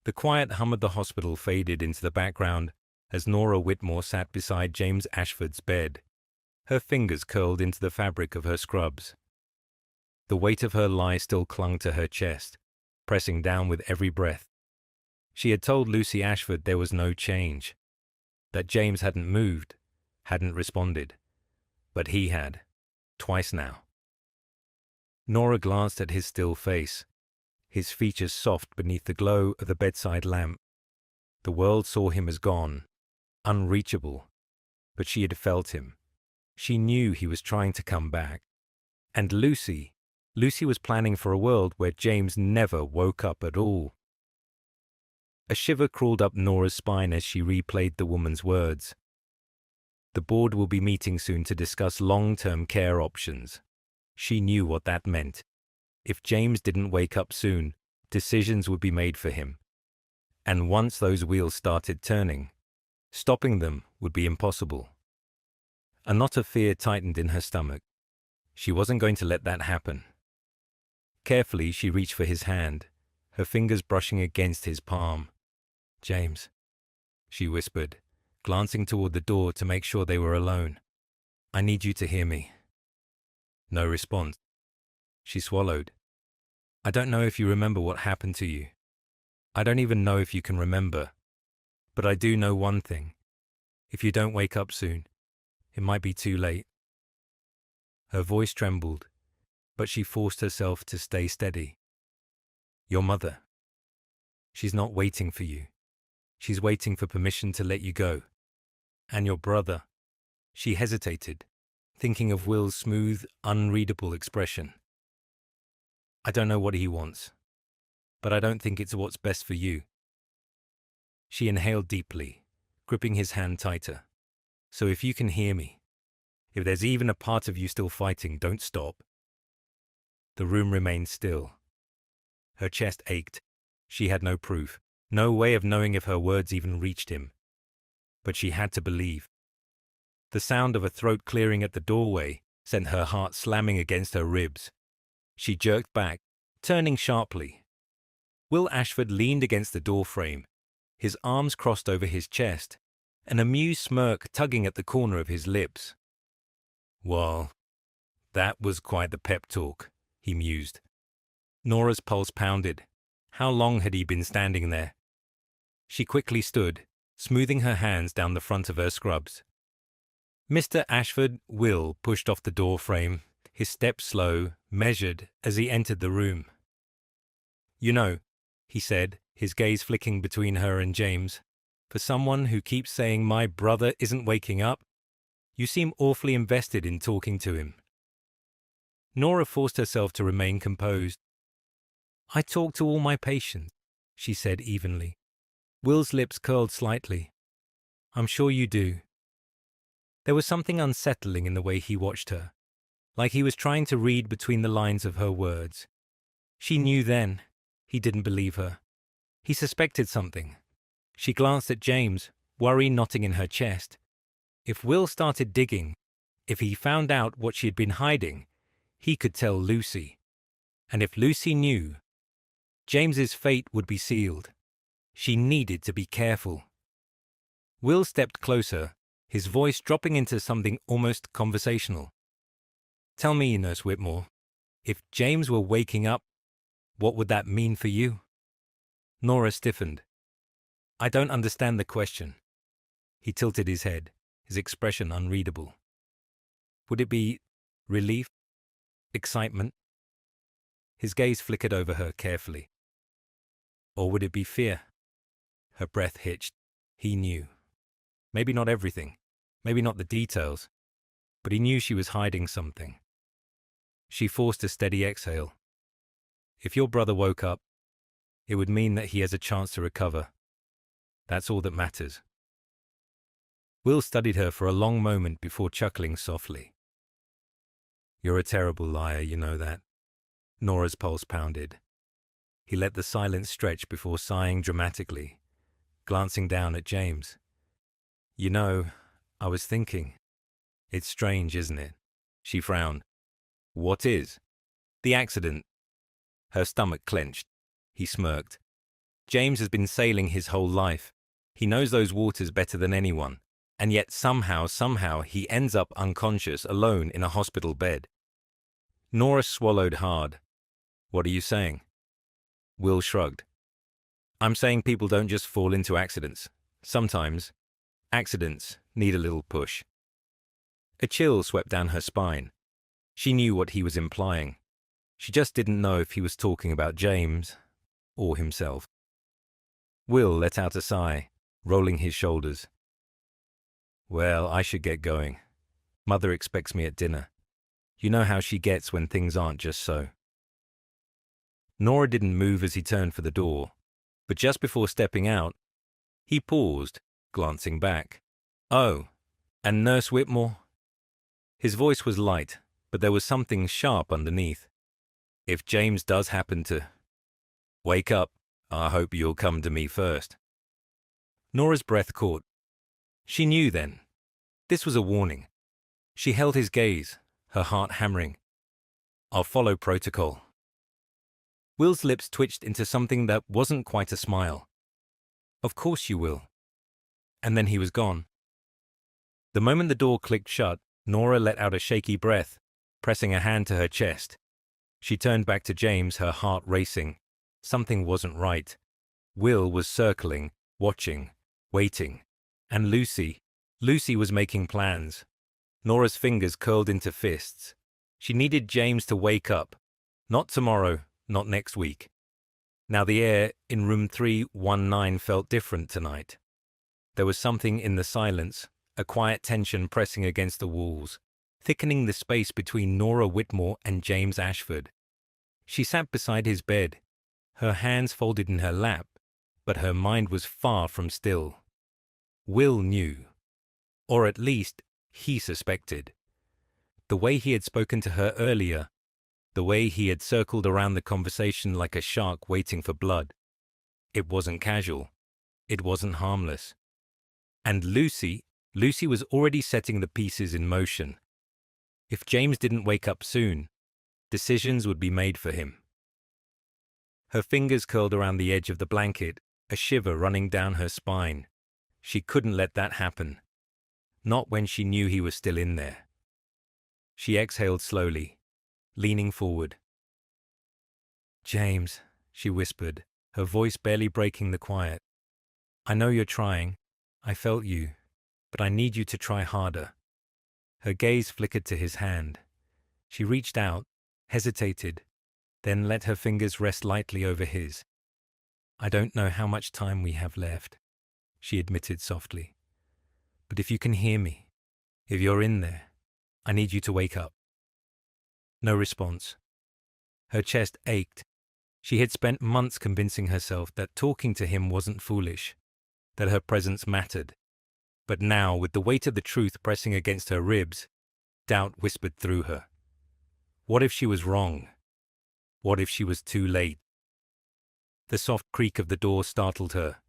The quiet hum of the hospital faded into the background as Nora Whitmore sat beside James Ashford's bed, her fingers curled into the fabric of her scrubs. The weight of her lie still clung to her chest, pressing down with every breath. She had told Lucy Ashford there was no change, that James hadn't moved, hadn't responded. But he had, twice now. Nora glanced at his still face, his features soft beneath the glow of the bedside lamp. The world saw him as gone, unreachable, but she had felt him. She knew he was trying to come back. And Lucy was planning for a world where James never woke up at all. A shiver crawled up Nora's spine as she replayed the woman's words. The board will be meeting soon to discuss long-term care options. She knew what that meant. If James didn't wake up soon, decisions would be made for him. And once those wheels started turning, stopping them would be impossible. A knot of fear tightened in her stomach. She wasn't going to let that happen. Carefully, she reached for his hand, her fingers brushing against his palm. "James," she whispered, glancing toward the door to make sure they were alone. "I need you to hear me." No response. She swallowed. "I don't know if you remember what happened to you. I don't even know if you can remember. But I do know one thing. If you don't wake up soon, it might be too late." Her voice trembled, but she forced herself to stay steady. "Your mother. She's not waiting for you. She's waiting for permission to let you go. And your brother." She hesitated, thinking of Will's smooth, unreadable expression. "I don't know what he wants, but I don't think it's what's best for you." She inhaled deeply, gripping his hand tighter. "So if you can hear me, if there's even a part of you still fighting, don't stop." The room remained still. Her chest ached. She had no proof, no way of knowing if her words even reached him. But she had to believe. The sound of a throat clearing at the doorway sent her heart slamming against her ribs. She jerked back, turning sharply. Will Ashford leaned against the doorframe, his arms crossed over his chest, an amused smirk tugging at the corner of his lips. "Well, that was quite the pep talk," he mused. Nora's pulse pounded. How long had he been standing there? She quickly stood, smoothing her hands down the front of her scrubs. Mr. Ashford, Will pushed off the doorframe, his step slow, measured as he entered the room. "You know," he said, his gaze flicking between her and James, "for someone who keeps saying my brother isn't waking up, you seem awfully invested in talking to him." Nora forced herself to remain composed. "I talk to all my patients," she said evenly. Will's lips curled slightly. "I'm sure you do." There was something unsettling in the way he watched her, like he was trying to read between the lines of her words. She knew then. He didn't believe her. He suspected something. She glanced at James, worry knotting in her chest. If Will started digging, if he found out what she had been hiding, he could tell Lucy. And if Lucy knew, James's fate would be sealed. She needed to be careful. Will stepped closer, his voice dropping into something almost conversational. "Tell me, Nurse Whitmore, if James were waking up, what would that mean for you?" Nora stiffened. "I don't understand the question." He tilted his head, his expression unreadable. "Would it be relief? Excitement?" His gaze flickered over her carefully. "Or would it be fear?" Her breath hitched. He knew. Maybe not everything, maybe not the details, but he knew she was hiding something. She forced a steady exhale. "If your brother woke up, it would mean that he has a chance to recover. That's all that matters." Will studied her for a long moment before chuckling softly. "You're a terrible liar, you know that." Nora's pulse pounded. He let the silence stretch before sighing dramatically, glancing down at James. "You know, I was thinking. It's strange, isn't it?" She frowned. "What is?" "The accident." Her stomach clenched. He smirked. "James has been sailing his whole life. He knows those waters better than anyone. And yet somehow he ends up unconscious, alone in a hospital bed." Nora swallowed hard. "What are you saying?" Will shrugged. "I'm saying people don't just fall into accidents. Sometimes accidents need a little push." A chill swept down her spine. She knew what he was implying. She just didn't know if he was talking about James or himself. Will let out a sigh, rolling his shoulders. "Well, I should get going. Mother expects me at dinner. You know how she gets when things aren't just so." Nora didn't move as he turned for the door, but just before stepping out, he paused, glancing back. "Oh, and Nurse Whitmore?" His voice was light, but there was something sharp underneath. "If James does happen to wake up, I hope you'll come to me first." Nora's breath caught. She knew then. This was a warning. She held his gaze, her heart hammering. "I'll follow protocol." Will's lips twitched into something that wasn't quite a smile. "Of course you will." And then he was gone. The moment the door clicked shut, Nora let out a shaky breath, pressing a hand to her chest. She turned back to James, her heart racing. Something wasn't right. Will was circling, watching, waiting. And Lucy was making plans. Nora's fingers curled into fists. She needed James to wake up. Not tomorrow, not next week. Now the air in room 319 felt different tonight. There was something in the silence, a quiet tension pressing against the walls, thickening the space between Nora Whitmore and James Ashford. She sat beside his bed, her hands folded in her lap, but her mind was far from still. Will knew. Or at least, he suspected. The way he had spoken to her earlier, the way he had circled around the conversation like a shark waiting for blood. It wasn't casual. It wasn't harmless. And Lucy was already setting the pieces in motion. If James didn't wake up soon, decisions would be made for him. Her fingers curled around the edge of the blanket, a shiver running down her spine. She couldn't let that happen. Not when she knew he was still in there. She exhaled slowly, leaning forward. "James," she whispered, her voice barely breaking the quiet. "I know you're trying. I felt you. But I need you to try harder." Her gaze flickered to his hand. She reached out, hesitated, then let her fingers rest lightly over his. "I don't know how much time we have left," she admitted softly. "But if you can hear me, if you're in there, I need you to wake up." No response. Her chest ached. She had spent months convincing herself that talking to him wasn't foolish, that her presence mattered. But now, with the weight of the truth pressing against her ribs, doubt whispered through her. What if she was wrong? What if she was too late? The soft creak of the door startled her.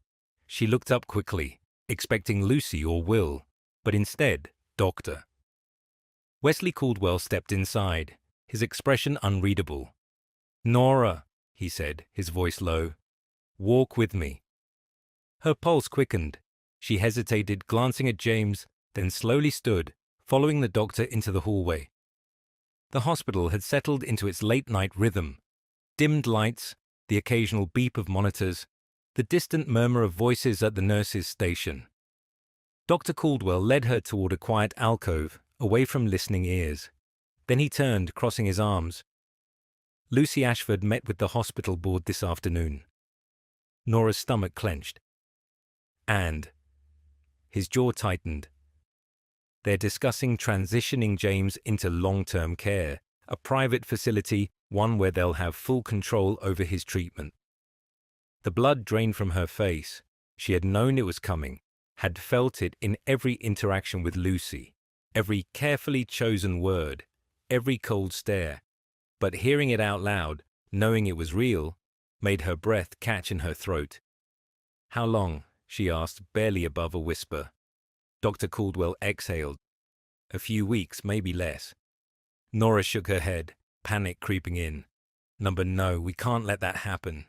She looked up quickly, expecting Lucy or Will, but instead, Doctor. Wesley Caldwell stepped inside, his expression unreadable. "Nora," he said, his voice low. "Walk with me." Her pulse quickened. She hesitated, glancing at James, then slowly stood, following the doctor into the hallway. The hospital had settled into its late-night rhythm. Dimmed lights, the occasional beep of monitors, the distant murmur of voices at the nurses' station. Dr. Caldwell led her toward a quiet alcove, away from listening ears. Then he turned, crossing his arms. "Lucy Ashford met with the hospital board this afternoon." Nora's stomach clenched. "And?" His jaw tightened. "They're discussing transitioning James into long-term care, a private facility, one where they'll have full control over his treatment." The blood drained from her face. She had known it was coming, had felt it in every interaction with Lucy, every carefully chosen word, every cold stare. But hearing it out loud, knowing it was real, made her breath catch in her throat. "How long?" she asked, barely above a whisper. Dr. Caldwell exhaled. "A few weeks, maybe less." Nora shook her head, panic creeping in. No, we can't let that happen."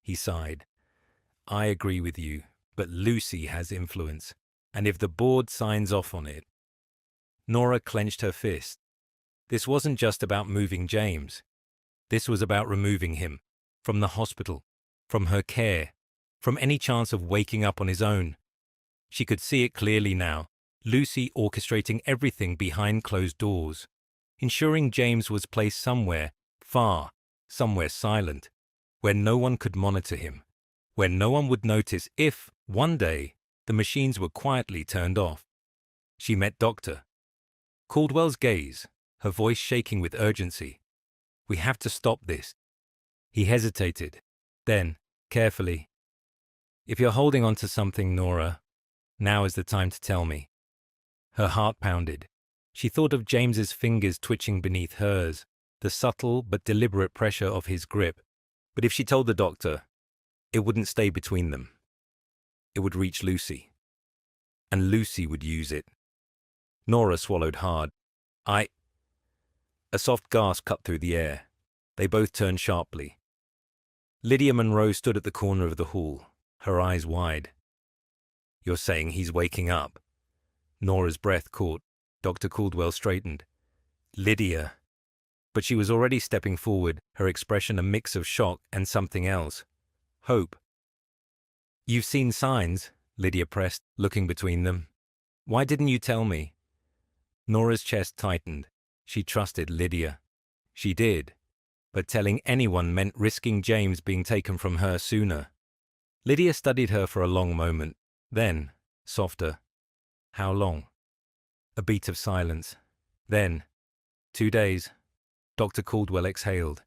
He sighed. "I agree with you, but Lucy has influence, and if the board signs off on it..." Nora clenched her fist. This wasn't just about moving James. This was about removing him from the hospital, from her care, from any chance of waking up on his own. She could see it clearly now, Lucy orchestrating everything behind closed doors, ensuring James was placed somewhere far, somewhere silent, where no one could monitor him, where no one would notice if, one day, the machines were quietly turned off. She met Dr. Caldwell's gaze, her voice shaking with urgency. "We have to stop this." He hesitated. Then, carefully, "If you're holding on to something, Nora, now is the time to tell me." Her heart pounded. She thought of James's fingers twitching beneath hers, the subtle but deliberate pressure of his grip. But if she told the doctor, it wouldn't stay between them. It would reach Lucy. And Lucy would use it. Nora swallowed hard. A soft gasp cut through the air. They both turned sharply. Lydia Monroe stood at the corner of the hall, her eyes wide. "You're saying he's waking up?" Nora's breath caught. Dr. Caldwell straightened. "Lydia." But she was already stepping forward, her expression a mix of shock and something else. Hope. "You've seen signs," Lydia pressed, looking between them. "Why didn't you tell me?" Nora's chest tightened. She trusted Lydia. She did. But telling anyone meant risking James being taken from her sooner. Lydia studied her for a long moment. Then, softer. "How long?" A beat of silence. Then, 2 days. Dr. Caldwell exhaled.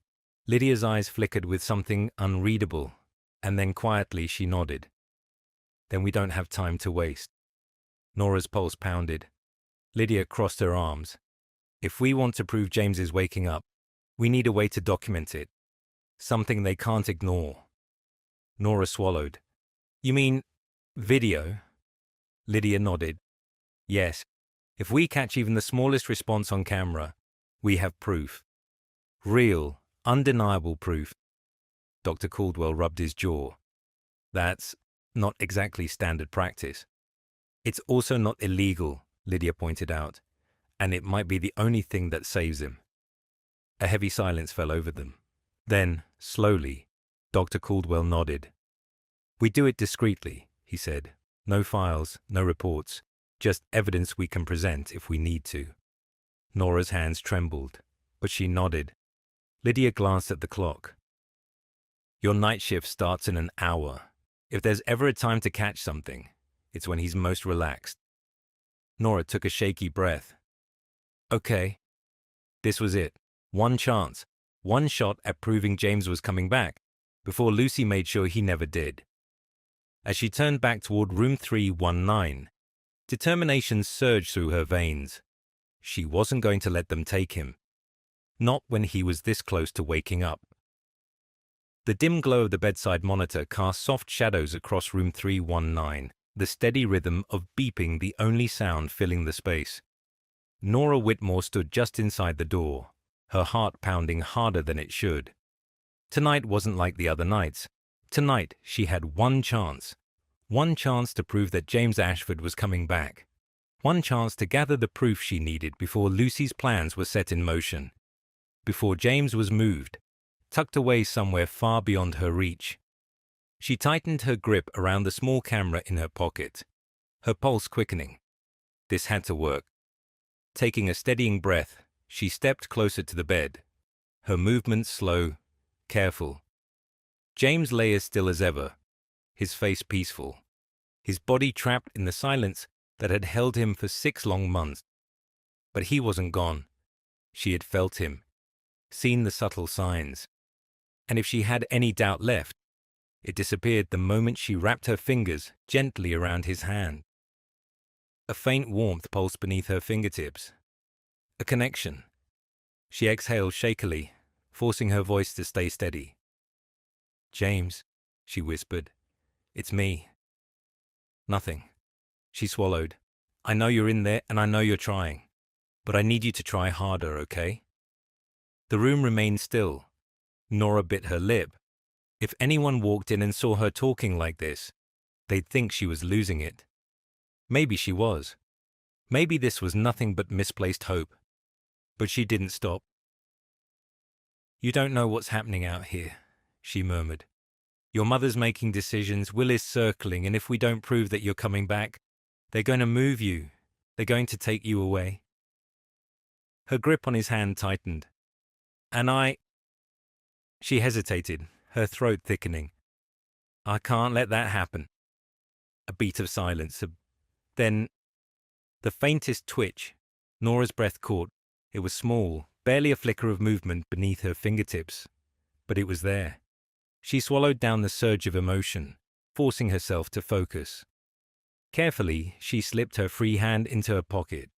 Lydia's eyes flickered with something unreadable, and then quietly she nodded. "Then we don't have time to waste." Nora's pulse pounded. Lydia crossed her arms. "If we want to prove James is waking up, we need a way to document it. Something they can't ignore." Nora swallowed. "You mean video?" Lydia nodded. "Yes. If we catch even the smallest response on camera, we have proof. Real, undeniable proof." Dr. Caldwell rubbed his jaw. "That's not exactly standard practice." "It's also not illegal," Lydia pointed out, "and it might be the only thing that saves him." A heavy silence fell over them. Then, slowly, Dr. Caldwell nodded. "We do it discreetly," he said. "No files, no reports, just evidence we can present if we need to." Nora's hands trembled. but she nodded. Lydia glanced at the clock. Your night shift starts in an hour. If there's ever a time to catch something, it's when he's most relaxed. Nora took a shaky breath. Okay. This was it. One chance. One shot at proving James was coming back, before Lucy made sure he never did. As she turned back toward room 319, determination surged through her veins. She wasn't going to let them take him. Not when he was this close to waking up. The dim glow of the bedside monitor cast soft shadows across room 319, the steady rhythm of beeping the only sound filling the space. Nora Whitmore stood just inside the door, her heart pounding harder than it should. Tonight wasn't like the other nights. Tonight she had one chance to prove that James Ashford was coming back. One chance to gather the proof she needed before Lucy's plans were set in motion. Before James was moved, tucked away somewhere far beyond her reach. She tightened her grip around the small camera in her pocket, her pulse quickening. This had to work. Taking a steadying breath, she stepped closer to the bed, her movements slow, careful. James lay as still as ever, his face peaceful, his body trapped in the silence that had held him for 6 long months. But he wasn't gone. She had felt him, seen the subtle signs. And if she had any doubt left, it disappeared the moment she wrapped her fingers gently around his hand. A faint warmth pulsed beneath her fingertips. A connection. She exhaled shakily, forcing her voice to stay steady. James, she whispered. It's me. Nothing. She swallowed. I know you're in there and I know you're trying. But I need you to try harder, okay? The room remained still. Nora bit her lip. If anyone walked in and saw her talking like this, they'd think she was losing it. Maybe she was. Maybe this was nothing but misplaced hope. But she didn't stop. You don't know what's happening out here, she murmured. Your mother's making decisions, Will is circling, and if we don't prove that you're coming back, they're going to move you. They're going to take you away. Her grip on his hand tightened. And She hesitated, her throat thickening. I can't let that happen. A beat of silence. Then, the faintest twitch. Nora's breath caught. It was small, barely a flicker of movement beneath her fingertips. But it was there. She swallowed down the surge of emotion, forcing herself to focus. Carefully, she slipped her free hand into her pocket,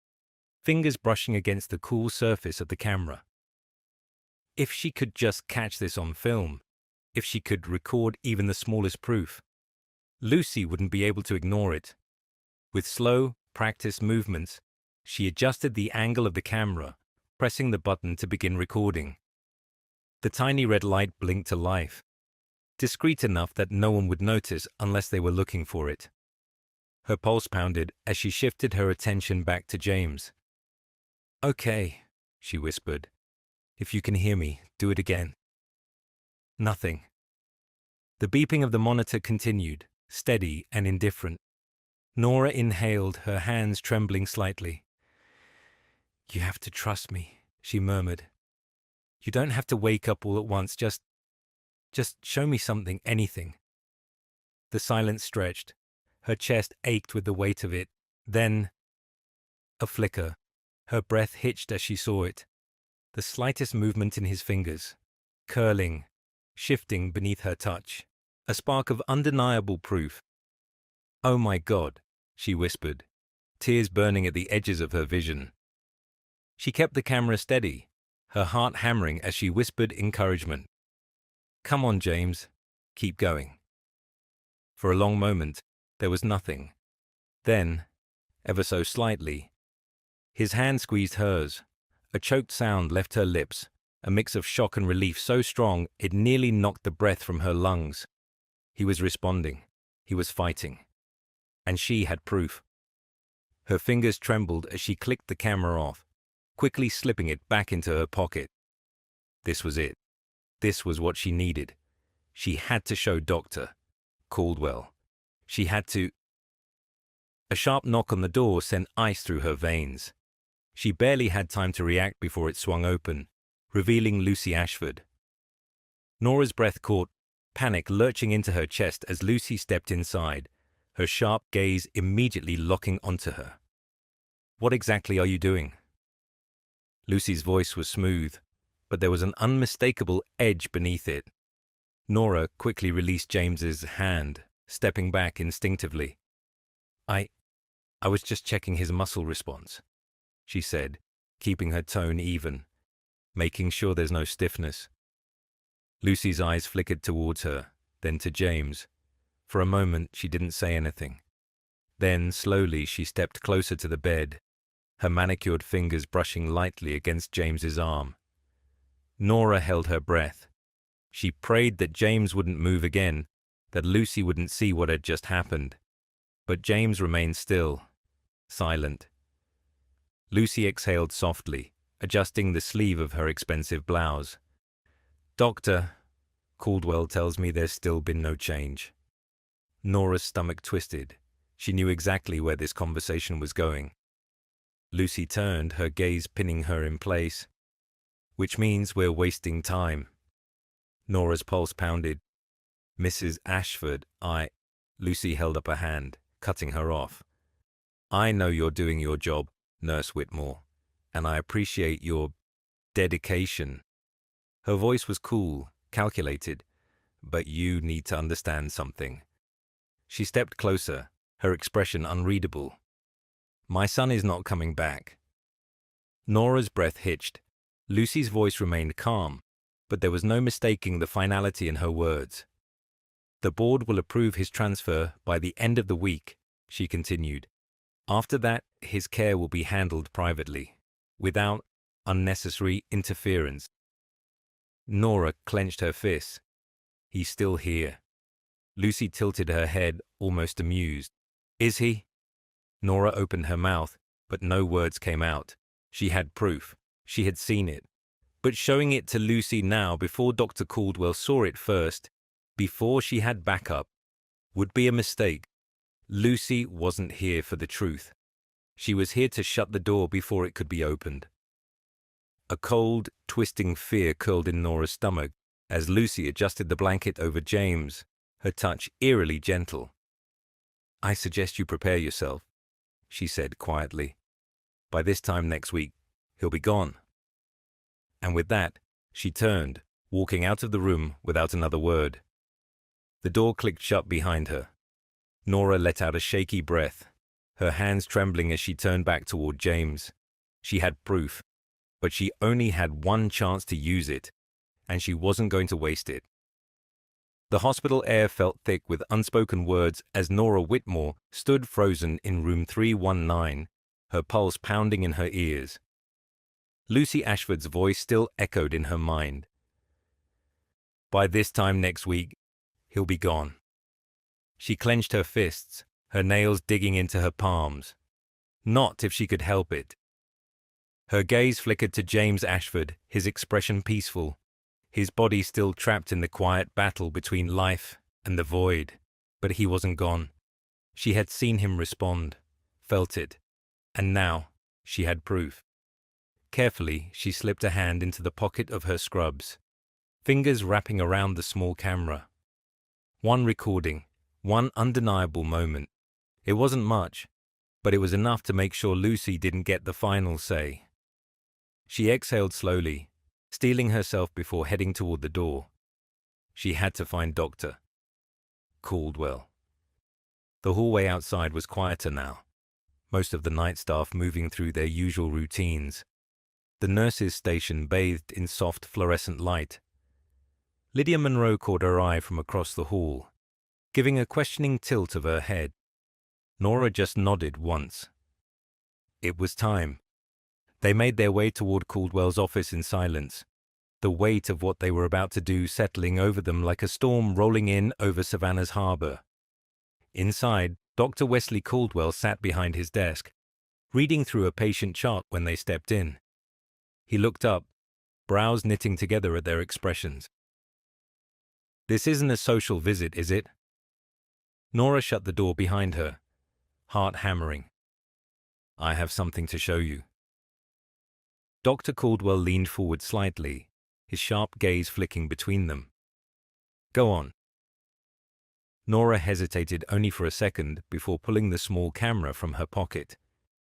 fingers brushing against the cool surface of the camera. If she could just catch this on film, if she could record even the smallest proof, Lucy wouldn't be able to ignore it. With slow, practiced movements, she adjusted the angle of the camera, pressing the button to begin recording. The tiny red light blinked to life, discreet enough that no one would notice unless they were looking for it. Her pulse pounded as she shifted her attention back to James. Okay, she whispered. If you can hear me, do it again. Nothing. The beeping of the monitor continued, steady and indifferent. Nora inhaled, her hands trembling slightly. You have to trust me, she murmured. You don't have to wake up all at once, just show me something, anything. The silence stretched. Her chest ached with the weight of it. Then, a flicker. Her breath hitched as she saw it. The slightest movement in his fingers, curling, shifting beneath her touch. A spark of undeniable proof. Oh my God, she whispered, tears burning at the edges of her vision. She kept the camera steady, her heart hammering as she whispered encouragement. Come on, James. Keep going. For a long moment, there was nothing. Then, ever so slightly, his hand squeezed hers. A choked sound left her lips, a mix of shock and relief so strong it nearly knocked the breath from her lungs. He was responding. He was fighting. And she had proof. Her fingers trembled as she clicked the camera off, quickly slipping it back into her pocket. This was it. This was what she needed. She had to show Dr. Caldwell. She had to. A sharp knock on the door sent ice through her veins. She barely had time to react before it swung open, revealing Lucy Ashford. Nora's breath caught, panic lurching into her chest as Lucy stepped inside, her sharp gaze immediately locking onto her. "What exactly are you doing?" Lucy's voice was smooth, but there was an unmistakable edge beneath it. Nora quickly released James's hand, stepping back instinctively. I was just checking his muscle response," she said, keeping her tone even, making sure there's no stiffness. Lucy's eyes flickered towards her, then to James. For a moment, she didn't say anything. Then, slowly, she stepped closer to the bed, her manicured fingers brushing lightly against James's arm. Nora held her breath. She prayed that James wouldn't move again, that Lucy wouldn't see what had just happened. But James remained still, silent. Lucy exhaled softly, adjusting the sleeve of her expensive blouse. "Doctor, Caldwell tells me there's still been no change." Nora's stomach twisted. She knew exactly where this conversation was going. Lucy turned, her gaze pinning her in place. "Which means we're wasting time." Nora's pulse pounded. "Mrs. Ashford, Lucy held up a hand, cutting her off. "I know you're doing your job, Nurse Whitmore, and I appreciate your dedication." Her voice was cool, calculated, "but you need to understand something." She stepped closer, her expression unreadable. "My son is not coming back." Nora's breath hitched. Lucy's voice remained calm, but there was no mistaking the finality in her words. "The board will approve his transfer by the end of the week," she continued. "After that, his care will be handled privately, without unnecessary interference." Nora clenched her fists. "He's still here." Lucy tilted her head, almost amused. "Is he?" Nora opened her mouth, but no words came out. She had proof. She had seen it. But showing it to Lucy now before Dr. Caldwell saw it first, before she had backup, would be a mistake. Lucy wasn't here for the truth. She was here to shut the door before it could be opened. A cold, twisting fear curled in Nora's stomach as Lucy adjusted the blanket over James, her touch eerily gentle. "I suggest you prepare yourself," she said quietly. "By this time next week, he'll be gone." And with that, she turned, walking out of the room without another word. The door clicked shut behind her. Nora let out a shaky breath, her hands trembling as she turned back toward James. She had proof, but she only had one chance to use it, and she wasn't going to waste it. The hospital air felt thick with unspoken words as Nora Whitmore stood frozen in room 319, her pulse pounding in her ears. Lucy Ashford's voice still echoed in her mind. "By this time next week, he'll be gone." She clenched her fists, her nails digging into her palms. Not if she could help it. Her gaze flickered to James Ashford, his expression peaceful, his body still trapped in the quiet battle between life and the void. But he wasn't gone. She had seen him respond, felt it, and now she had proof. Carefully, she slipped a hand into the pocket of her scrubs, fingers wrapping around the small camera. One recording, one undeniable moment. It wasn't much, but it was enough to make sure Lucy didn't get the final say. She exhaled slowly, steeling herself before heading toward the door. She had to find Dr. Caldwell. The hallway outside was quieter now, most of the night staff moving through their usual routines. The nurses' station bathed in soft fluorescent light. Lydia Monroe caught her eye from across the hall, giving a questioning tilt of her head. Nora just nodded once. It was time. They made their way toward Caldwell's office in silence, the weight of what they were about to do settling over them like a storm rolling in over Savannah's harbor. Inside, Dr. Wesley Caldwell sat behind his desk, reading through a patient chart when they stepped in. He looked up, brows knitting together at their expressions. "This isn't a social visit, is it?" Nora shut the door behind her, heart hammering. "I have something to show you." Dr. Caldwell leaned forward slightly, his sharp gaze flicking between them. Go on. Nora hesitated only for a second before pulling the small camera from her pocket.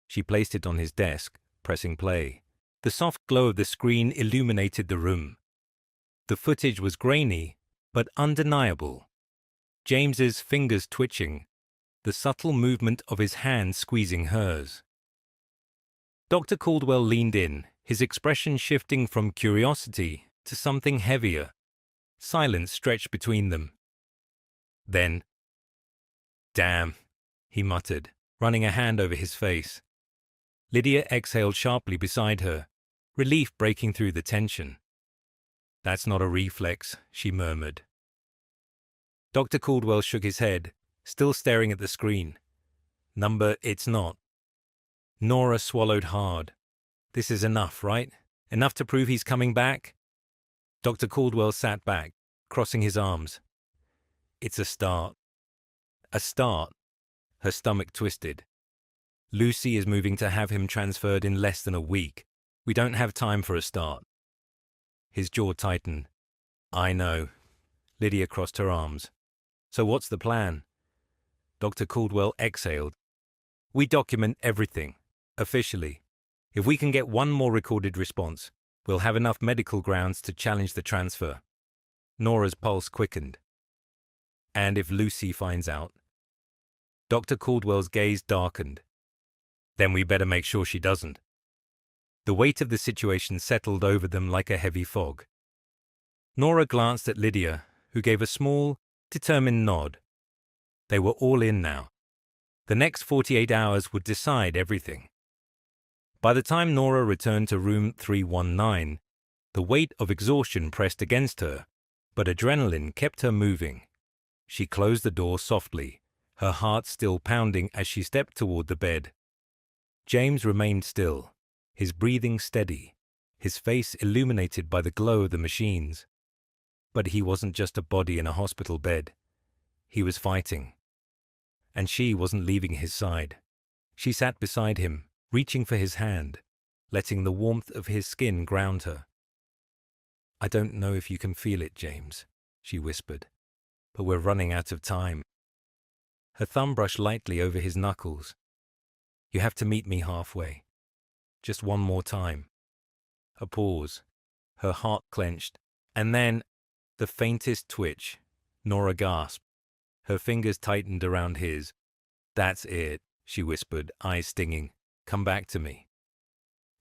She placed it on his desk, pressing play. The soft glow of the screen illuminated the room. The footage was grainy, but undeniable. James's fingers twitching, the subtle movement of his hand squeezing hers. Dr. Caldwell leaned in, his expression shifting from curiosity to something heavier. Silence stretched between them. Then, "Damn," he muttered, running a hand over his face. Lydia exhaled sharply beside her, relief breaking through the tension. "That's not a reflex," she murmured. Dr. Caldwell shook his head, still staring at the screen. It's not." Nora swallowed hard. "This is enough, right? Enough to prove he's coming back?" Dr. Caldwell sat back, crossing his arms. "It's a start." "A start?" Her stomach twisted. "Lucy is moving to have him transferred in less than a week. We don't have time for a start." His jaw tightened. "I know." Lydia crossed her arms. "So what's the plan?" Dr. Caldwell exhaled. "We document everything, officially. If we can get one more recorded response, we'll have enough medical grounds to challenge the transfer." Nora's pulse quickened. "And if Lucy finds out?" Dr. Caldwell's gaze darkened. "Then we better make sure she doesn't." The weight of the situation settled over them like a heavy fog. Nora glanced at Lydia, who gave a small, determined nod. They were all in now. The next 48 hours would decide everything. By the time Nora returned to room 319, the weight of exhaustion pressed against her, but adrenaline kept her moving. She closed the door softly, her heart still pounding as she stepped toward the bed. James remained still, his breathing steady, his face illuminated by the glow of the machines. But he wasn't just a body in a hospital bed. He was fighting. And she wasn't leaving his side. She sat beside him, reaching for his hand, letting the warmth of his skin ground her. "I don't know if you can feel it, James," she whispered, "but we're running out of time." Her thumb brushed lightly over his knuckles. "You have to meet me halfway. Just one more time." A pause. Her heart clenched. And then, the faintest twitch. Nora gasped. Her fingers tightened around his. "That's it," she whispered, eyes stinging. "Come back to me."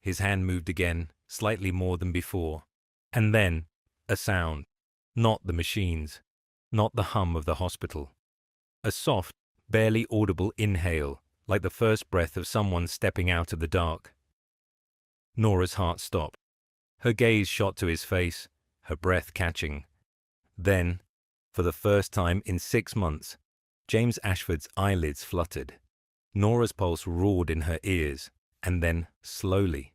His hand moved again, slightly more than before. And then, a sound. Not the machines. Not the hum of the hospital. A soft, barely audible inhale, like the first breath of someone stepping out of the dark. Nora's heart stopped. Her gaze shot to his face, her breath catching. Then, for the first time in 6 months, James Ashford's eyelids fluttered. Nora's pulse roared in her ears, and then, slowly,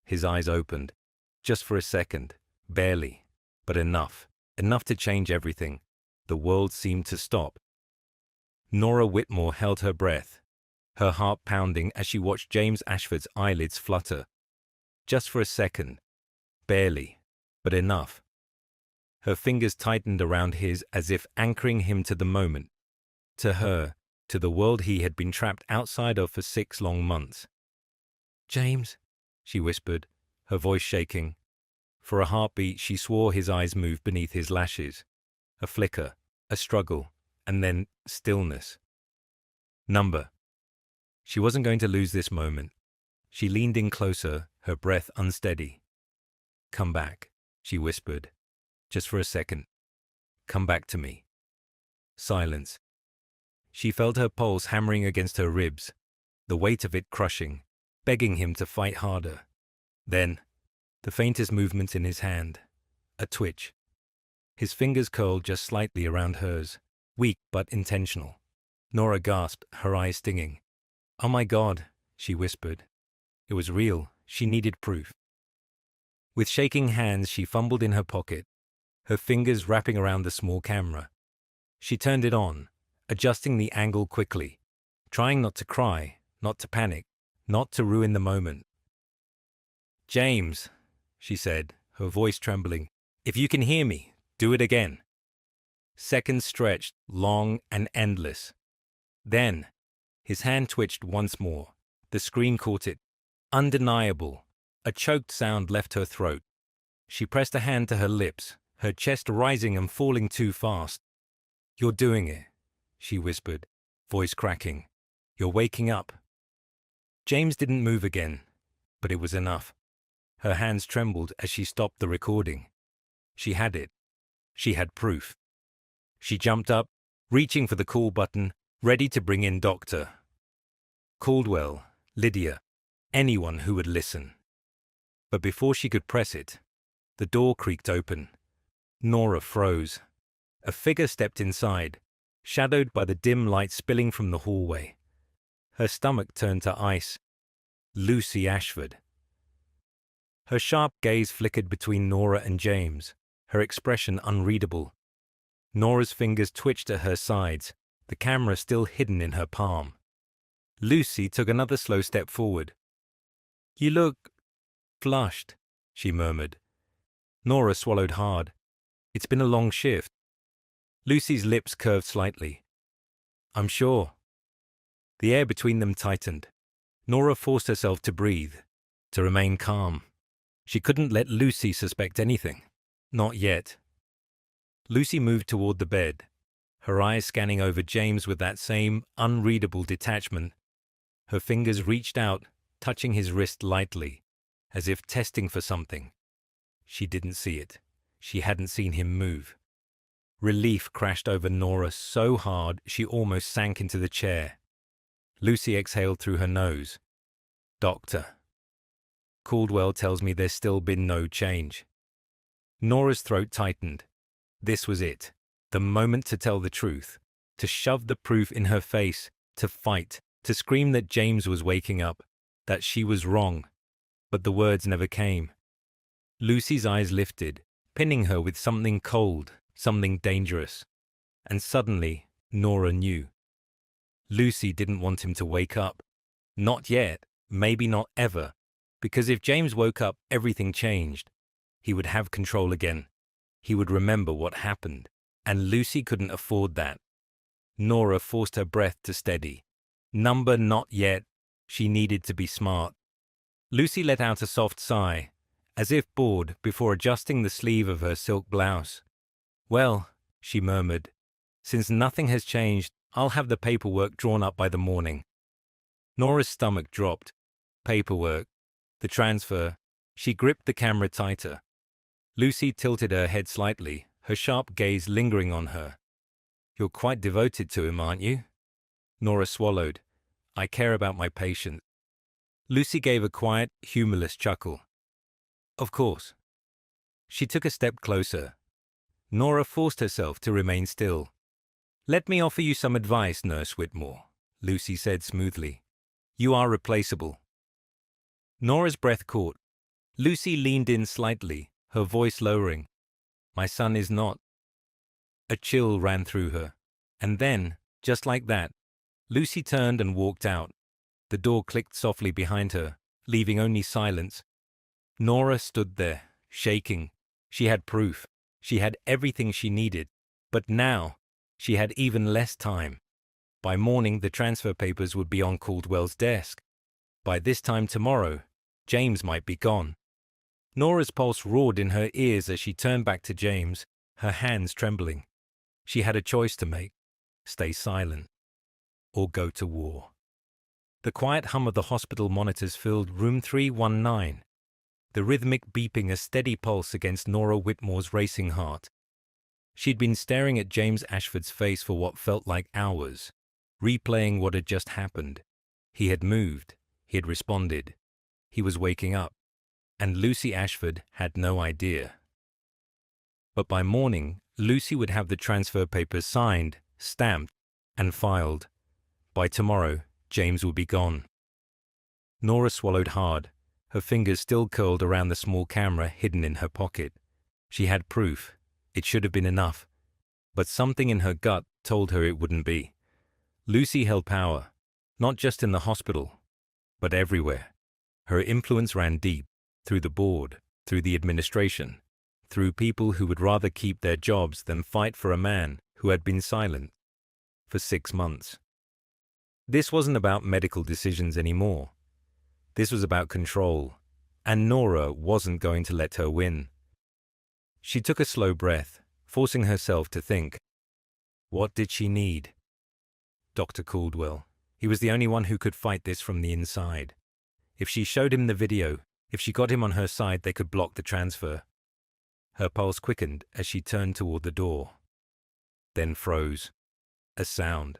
his eyes opened. Just for a second, barely, but enough to change everything. The world seemed to stop. Nora Whitmore held her breath, her heart pounding as she watched James Ashford's eyelids flutter. Just for a second, barely, but enough. Her fingers tightened around his as if anchoring him to the moment, to her, to the world he had been trapped outside of for 6 long months. "James," she whispered, her voice shaking. For a heartbeat, she swore his eyes moved beneath his lashes. A flicker, a struggle, and then stillness. Number. She wasn't going to lose this moment. She leaned in closer, her breath unsteady. "Come back," she whispered. "Just for a second. Come back to me." Silence. She felt her pulse hammering against her ribs, the weight of it crushing, begging him to fight harder. Then, the faintest movement in his hand. A twitch. His fingers curled just slightly around hers, weak but intentional. Nora gasped, her eyes stinging. "Oh my God," she whispered. It was real. She needed proof. With shaking hands, she fumbled in her pocket, her fingers wrapping around the small camera. She turned it on, adjusting the angle quickly, trying not to cry, not to panic, not to ruin the moment. "James," she said, her voice trembling, "if you can hear me, do it again." Seconds stretched, long and endless. Then, his hand twitched once more. The screen caught it. Undeniable. A choked sound left her throat. She pressed a hand to her lips, her chest rising and falling too fast. "You're doing it," she whispered, voice cracking. "You're waking up." James didn't move again, but it was enough. Her hands trembled as she stopped the recording. She had it. She had proof. She jumped up, reaching for the call button, ready to bring in Dr. Caldwell, Lydia, anyone who would listen. But before she could press it, the door creaked open. Nora froze. A figure stepped inside, shadowed by the dim light spilling from the hallway. Her stomach turned to ice. Lucy Ashford. Her sharp gaze flickered between Nora and James, her expression unreadable. Nora's fingers twitched at her sides, the camera still hidden in her palm. Lucy took another slow step forward. "You look flushed," she murmured. Nora swallowed hard. "It's been a long shift." Lucy's lips curved slightly. "I'm sure." The air between them tightened. Nora forced herself to breathe, to remain calm. She couldn't let Lucy suspect anything. Not yet. Lucy moved toward the bed, her eyes scanning over James with that same unreadable detachment. Her fingers reached out, touching his wrist lightly, as if testing for something. She didn't see it. She hadn't seen him move. Relief crashed over Nora so hard she almost sank into the chair. Lucy exhaled through her nose. "Doctor Caldwell tells me there's still been no change." Nora's throat tightened. This was it. The moment to tell the truth, to shove the proof in her face, to fight, to scream that James was waking up, that she was wrong. But the words never came. Lucy's eyes lifted, pinning her with something cold, something dangerous. And suddenly, Nora knew. Lucy didn't want him to wake up. Not yet, maybe not ever. Because if James woke up, everything changed. He would have control again. He would remember what happened. And Lucy couldn't afford that. Nora forced her breath to steady. Number not yet. She needed to be smart. Lucy let out a soft sigh, as if bored, before adjusting the sleeve of her silk blouse. "Well," she murmured, "since nothing has changed, I'll have the paperwork drawn up by the morning." Nora's stomach dropped. Paperwork. The transfer. She gripped the camera tighter. Lucy tilted her head slightly, her sharp gaze lingering on her. "You're quite devoted to him, aren't you?" Nora swallowed. "I care about my patient." Lucy gave a quiet, humorless chuckle. "Of course." She took a step closer. Nora forced herself to remain still. "Let me offer you some advice, Nurse Whitmore," Lucy said smoothly. "You are replaceable." Nora's breath caught. Lucy leaned in slightly, her voice lowering. "My son is not." A chill ran through her. And then, just like that, Lucy turned and walked out. The door clicked softly behind her, leaving only silence. Nora stood there, shaking. She had proof. She had everything she needed. But now, she had even less time. By morning, the transfer papers would be on Caldwell's desk. By this time tomorrow, James might be gone. Nora's pulse roared in her ears as she turned back to James, her hands trembling. She had a choice to make: stay silent or go to war. The quiet hum of the hospital monitors filled room 319, the rhythmic beeping a steady pulse against Nora Whitmore's racing heart. She'd been staring at James Ashford's face for what felt like hours, replaying what had just happened. He had moved. He had responded. He was waking up. And Lucy Ashford had no idea. But by morning, Lucy would have the transfer papers signed, stamped, and filed. By tomorrow, James would be gone. Nora swallowed hard, her fingers still curled around the small camera hidden in her pocket. She had proof. It should have been enough. But something in her gut told her it wouldn't be. Lucy held power, not just in the hospital, but everywhere. Her influence ran deep. through the board, through the administration, through people who would rather keep their jobs than fight for a man who had been silent for 6 months. This wasn't about medical decisions anymore. This was about control, and Nora wasn't going to let her win. She took a slow breath, forcing herself to think. What did she need? Dr. Caldwell. He was the only one who could fight this from the inside. If she showed him the video, if she got him on her side, they could block the transfer. Her pulse quickened as she turned toward the door, then froze. A sound.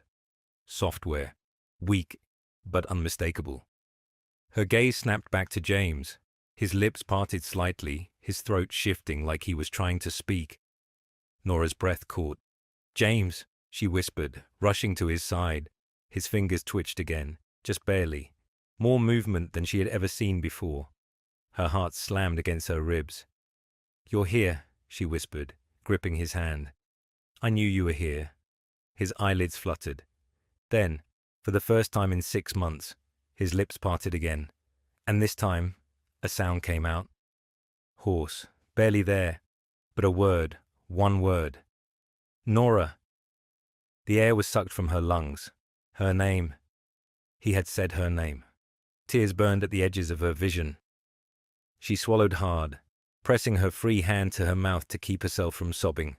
Software. Weak, but unmistakable. Her gaze snapped back to James, his lips parted slightly, his throat shifting like he was trying to speak. Nora's breath caught. "James," she whispered, rushing to his side. His fingers twitched again, just barely. More movement than she had ever seen before. Her heart slammed against her ribs. "You're here," she whispered, gripping his hand. "I knew you were here." His eyelids fluttered. Then, for the first time in 6 months, his lips parted again, and this time, a sound came out. Hoarse, barely there, but a word, one word. "Nora." The air was sucked from her lungs. Her name. He had said her name. Tears burned at the edges of her vision. She swallowed hard, pressing her free hand to her mouth to keep herself from sobbing.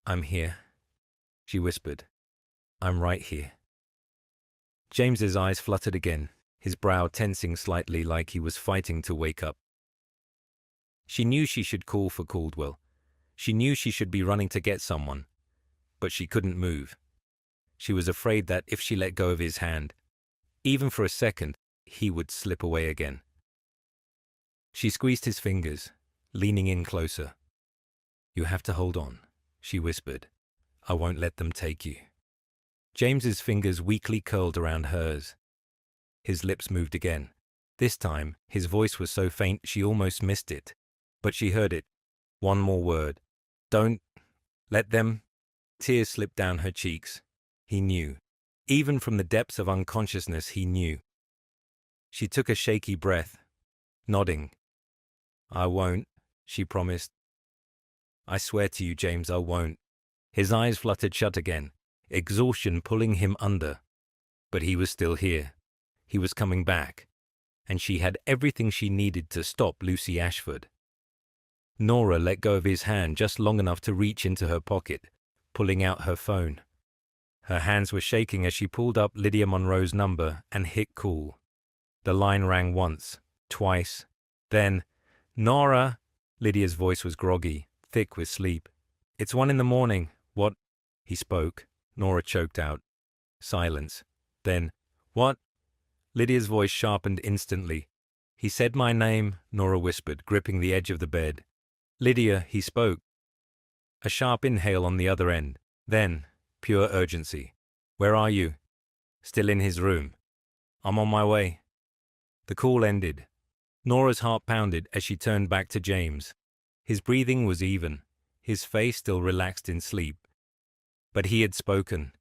"I'm here," she whispered. "I'm right here." James's eyes fluttered again, his brow tensing slightly like he was fighting to wake up. She knew she should call for Caldwell. She knew she should be running to get someone, but she couldn't move. She was afraid that if she let go of his hand, even for a second, he would slip away again. She squeezed his fingers, leaning in closer. "You have to hold on," she whispered. "I won't let them take you." James's fingers weakly curled around hers. His lips moved again. This time, his voice was so faint she almost missed it. But she heard it. One more word. "Don't let them." Tears slipped down her cheeks. He knew. Even from the depths of unconsciousness, he knew. She took a shaky breath, nodding. "I won't," she promised. "I swear to you, James, I won't." His eyes fluttered shut again, exhaustion pulling him under. But he was still here. He was coming back. And she had everything she needed to stop Lucy Ashford. Nora let go of his hand just long enough to reach into her pocket, pulling out her phone. Her hands were shaking as she pulled up Lydia Monroe's number and hit call. The line rang once, twice. Then, "Nora!" Lydia's voice was groggy, thick with sleep. "It's 1 a.m. What?" He spoke. Nora choked out. Silence. Then, "What?" Lydia's voice sharpened instantly. "He said my name," Nora whispered, gripping the edge of the bed. "Lydia," he spoke. A sharp inhale on the other end. Then, pure urgency. "Where are you?" "Still in his room." "I'm on my way." The call ended. Nora's heart pounded as she turned back to James. His breathing was even, his face still relaxed in sleep. But he had spoken.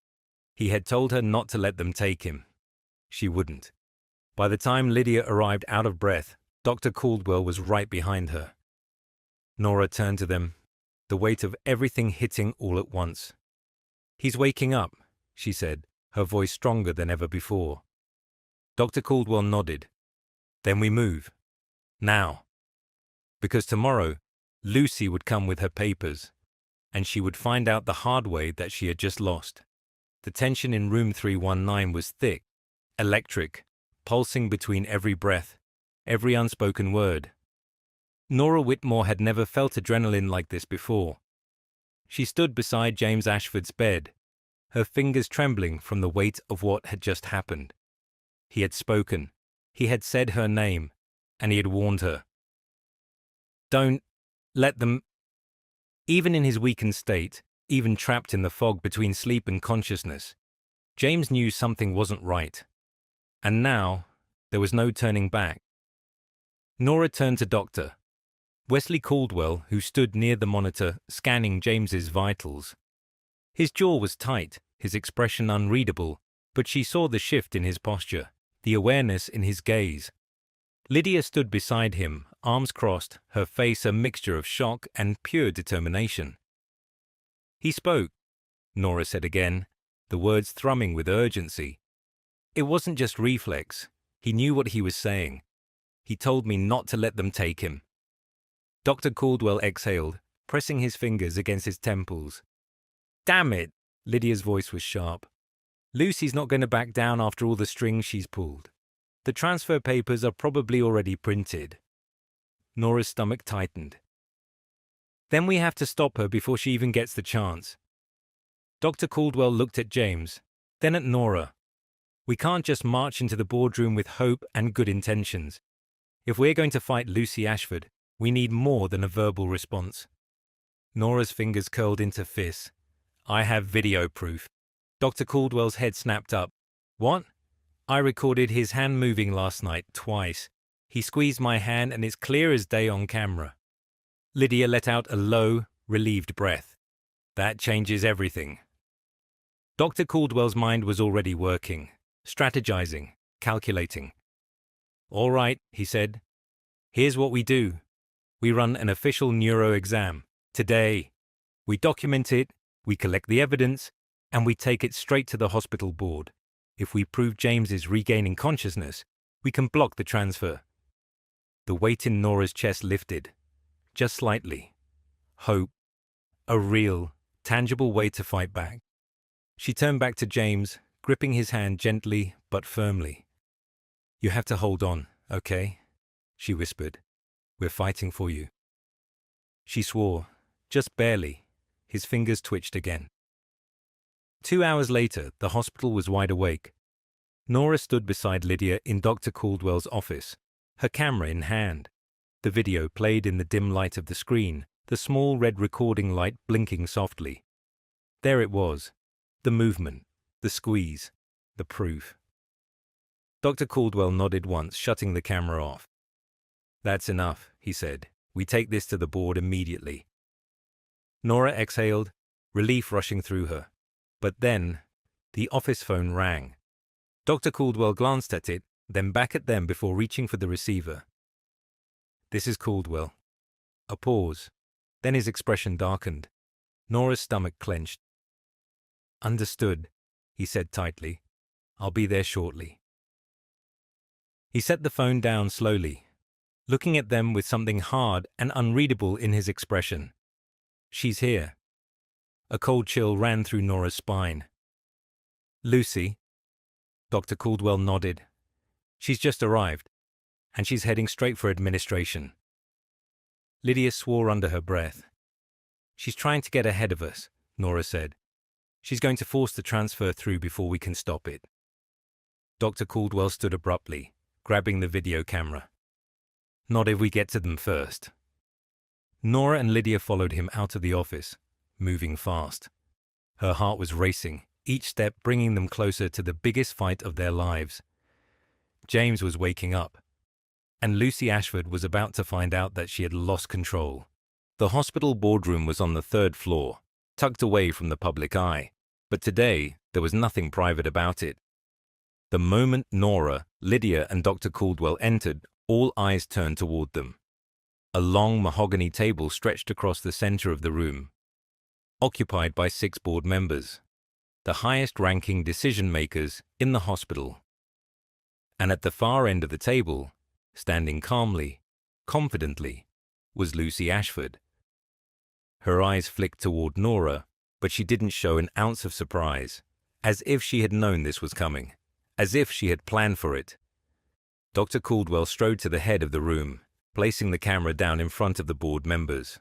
He had told her not to let them take him. She wouldn't. By the time Lydia arrived out of breath, Dr. Caldwell was right behind her. Nora turned to them, the weight of everything hitting all at once. "He's waking up," she said, her voice stronger than ever before. Dr. Caldwell nodded. "Then we move. Now." Because tomorrow, Lucy would come with her papers, and she would find out the hard way that she had just lost. The tension in room 319 was thick, electric, pulsing between every breath, every unspoken word. Nora Whitmore had never felt adrenaline like this before. She stood beside James Ashford's bed, her fingers trembling from the weight of what had just happened. He had spoken. He had said her name, and he had warned her. "Don't let them." Even in his weakened state, even trapped in the fog between sleep and consciousness, James knew something wasn't right. And now, there was no turning back. Nora turned to Dr. Wesley Caldwell, who stood near the monitor, scanning James's vitals. His jaw was tight, his expression unreadable, but she saw the shift in his posture, the awareness in his gaze. Lydia stood beside him, arms crossed, her face a mixture of shock and pure determination. "He spoke," Nora said again, the words thrumming with urgency. "It wasn't just reflex. He knew what he was saying. He told me not to let them take him." Dr. Caldwell exhaled, pressing his fingers against his temples. "Damn it!" Lydia's voice was sharp. "Lucy's not going to back down after all the strings she's pulled. The transfer papers are probably already printed." Nora's stomach tightened. "Then we have to stop her before she even gets the chance." Dr. Caldwell looked at James, then at Nora. "We can't just march into the boardroom with hope and good intentions. If we're going to fight Lucy Ashford, we need more than a verbal response." Nora's fingers curled into fists. "I have video proof." Dr. Caldwell's head snapped up. "What?" "I recorded his hand moving last night, twice. He squeezed my hand and it's clear as day on camera." Lydia let out a low, relieved breath. "That changes everything." Dr. Caldwell's mind was already working, strategizing, calculating. "All right," he said. "Here's what we do. We run an official neuro exam. Today. We document it, we collect the evidence, and we take it straight to the hospital board. If we prove James is regaining consciousness, we can block the transfer." The weight in Nora's chest lifted, just slightly. Hope. A real, tangible way to fight back. She turned back to James, gripping his hand gently but firmly. "You have to hold on, okay?" she whispered. "We're fighting for you." She swore, just barely. His fingers twitched again. 2 hours later, the hospital was wide awake. Nora stood beside Lydia in Dr. Caldwell's office, her camera in hand. The video played in the dim light of the screen, the small red recording light blinking softly. There it was, the movement, the squeeze, the proof. Dr. Caldwell nodded once, shutting the camera off. "That's enough," he said. "We take this to the board immediately." Nora exhaled, relief rushing through her. But then, the office phone rang. Dr. Caldwell glanced at it, then back at them before reaching for the receiver. "This is Caldwell." A pause. Then his expression darkened. Nora's stomach clenched. "Understood," he said tightly. "I'll be there shortly." He set the phone down slowly, looking at them with something hard and unreadable in his expression. "She's here." A cold chill ran through Nora's spine. "Lucy?" Dr. Caldwell nodded. "She's just arrived, and she's heading straight for administration." Lydia swore under her breath. "She's trying to get ahead of us," Nora said. "She's going to force the transfer through before we can stop it." Dr. Caldwell stood abruptly, grabbing the video camera. "Not if we get to them first." Nora and Lydia followed him out of the office, moving fast. Her heart was racing, each step bringing them closer to the biggest fight of their lives. James was waking up, and Lucy Ashford was about to find out that she had lost control. The hospital boardroom was on the 3rd floor, tucked away from the public eye, but today there was nothing private about it. The moment Nora, Lydia, and Dr. Caldwell entered, all eyes turned toward them. A long mahogany table stretched across the center of the room, occupied by 6 board members, the highest-ranking decision-makers in the hospital. And at the far end of the table, standing calmly, confidently, was Lucy Ashford. Her eyes flicked toward Nora, but she didn't show an ounce of surprise, as if she had known this was coming, as if she had planned for it. Dr. Caldwell strode to the head of the room, placing the camera down in front of the board members.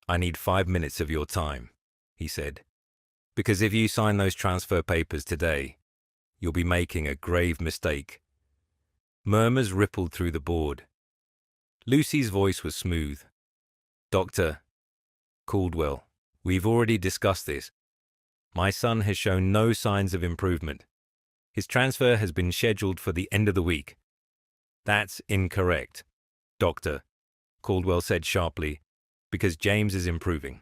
"I need 5 minutes of your time," he said, "because if you sign those transfer papers today, you'll be making a grave mistake." Murmurs rippled through the board. Lucy's voice was smooth. "Dr. Caldwell, we've already discussed this. My son has shown no signs of improvement. His transfer has been scheduled for the end of the week." "That's incorrect, Doctor," Caldwell said sharply, "because James is improving."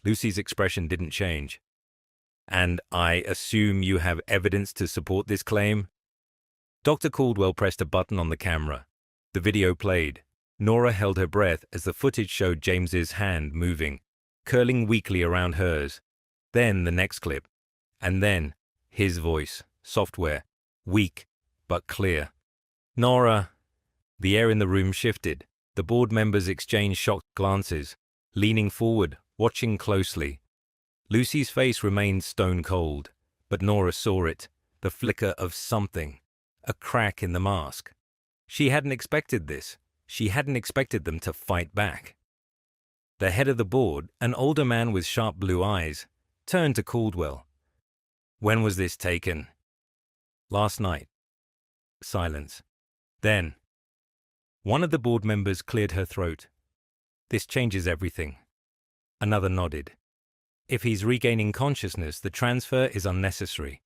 Lucy's expression didn't change. "And I assume you have evidence to support this claim?" Dr. Caldwell pressed a button on the camera, The video played. Nora held her breath as the footage showed James's hand moving, curling weakly around hers. Then the next clip. And then his voice, software, weak but clear. Nora. The air in the room shifted. The board members exchanged shocked glances, leaning forward, watching closely. Lucy's face remained stone cold, but Nora saw it, the flicker of something, a crack in the mask. She hadn't expected this. She hadn't expected them to fight back. The head of the board, an older man with sharp blue eyes, turned to Caldwell. "When was this taken?" "Last night." Silence. Then, one of the board members cleared her throat. "This changes everything." Another nodded. "If he's regaining consciousness, the transfer is unnecessary."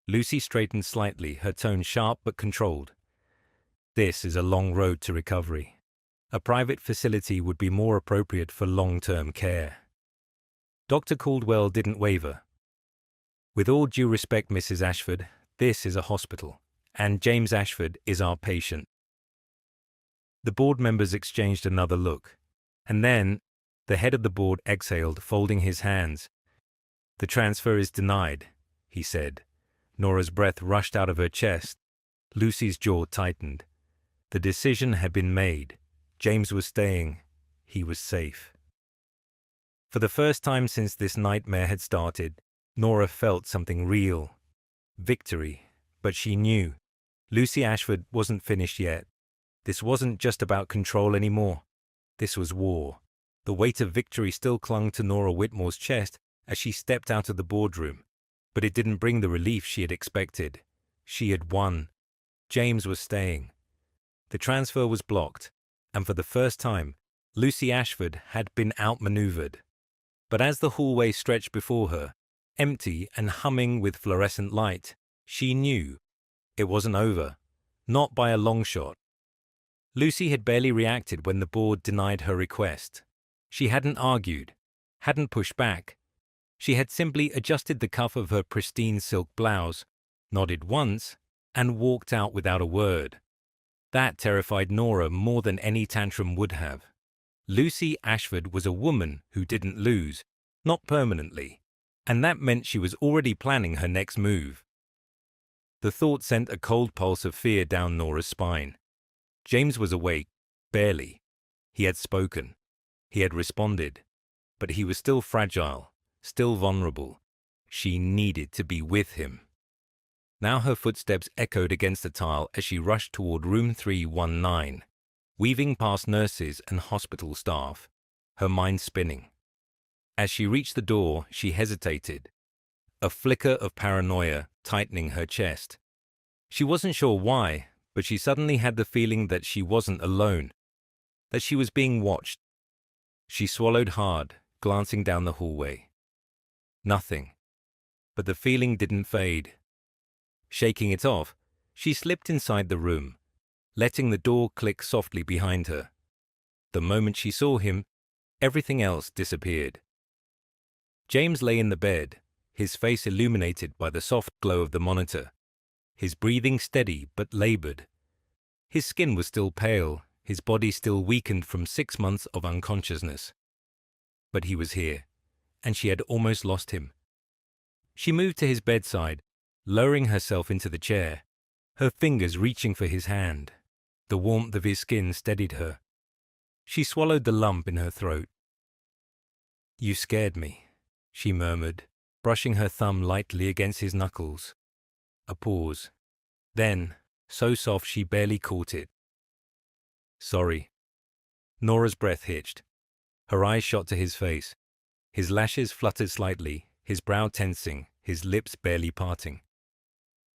Lucy straightened slightly, her tone sharp but controlled. "This is a long road to recovery. A private facility would be more appropriate for long-term care." Dr. Caldwell didn't waver. "With all due respect, Mrs. Ashford, this is a hospital, and James Ashford is our patient." The board members exchanged another look, and then the head of the board exhaled, folding his hands. "The transfer is denied," he said. Nora's breath rushed out of her chest. Lucy's jaw tightened. The decision had been made. James was staying. He was safe. For the first time since this nightmare had started, Nora felt something real. Victory. But she knew. Lucy Ashford wasn't finished yet. This wasn't just about control anymore. This was war. The weight of victory still clung to Nora Whitmore's chest as she stepped out of the boardroom. But it didn't bring the relief she had expected. She had won. James was staying. The transfer was blocked, and for the first time, Lucy Ashford had been outmaneuvered. But as the hallway stretched before her, empty and humming with fluorescent light, she knew it wasn't over. Not by a long shot. Lucy had barely reacted when the board denied her request. She hadn't argued, hadn't pushed back. She had simply adjusted the cuff of her pristine silk blouse, nodded once, and walked out without a word. That terrified Nora more than any tantrum would have. Lucy Ashford was a woman who didn't lose, not permanently, and that meant she was already planning her next move. The thought sent a cold pulse of fear down Nora's spine. James was awake, barely. He had spoken. He had responded. But he was still fragile, still vulnerable. She needed to be with him. Now her footsteps echoed against the tile as she rushed toward room 319, weaving past nurses and hospital staff, her mind spinning. As she reached the door, she hesitated, a flicker of paranoia tightening her chest. She wasn't sure why, but she suddenly had the feeling that she wasn't alone, that she was being watched. She swallowed hard, glancing down the hallway. Nothing. But the feeling didn't fade. Shaking it off, she slipped inside the room, letting the door click softly behind her. The moment she saw him, everything else disappeared. James lay in the bed, his face illuminated by the soft glow of the monitor, his breathing steady but labored. His skin was still pale, his body still weakened from 6 months of unconsciousness. But he was here, and she had almost lost him. She moved to his bedside, lowering herself into the chair, her fingers reaching for his hand. The warmth of his skin steadied her. She swallowed the lump in her throat. "You scared me," she murmured, brushing her thumb lightly against his knuckles. A pause. Then, so soft she barely caught it. "Sorry." Nora's breath hitched. Her eyes shot to his face. His lashes fluttered slightly, his brow tensing, his lips barely parting.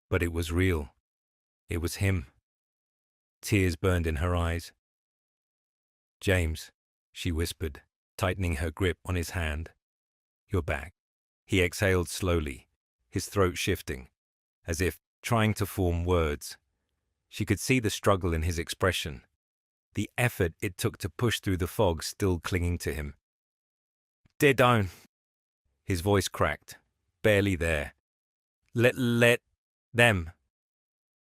But it was real. It was him. Tears burned in her eyes. "James," she whispered, tightening her grip on his hand. "You're back." He exhaled slowly, his throat shifting, as if trying to form words. She could see the struggle in his expression, the effort it took to push through the fog still clinging to him. "Dear, don't." His voice cracked, barely there. Let them."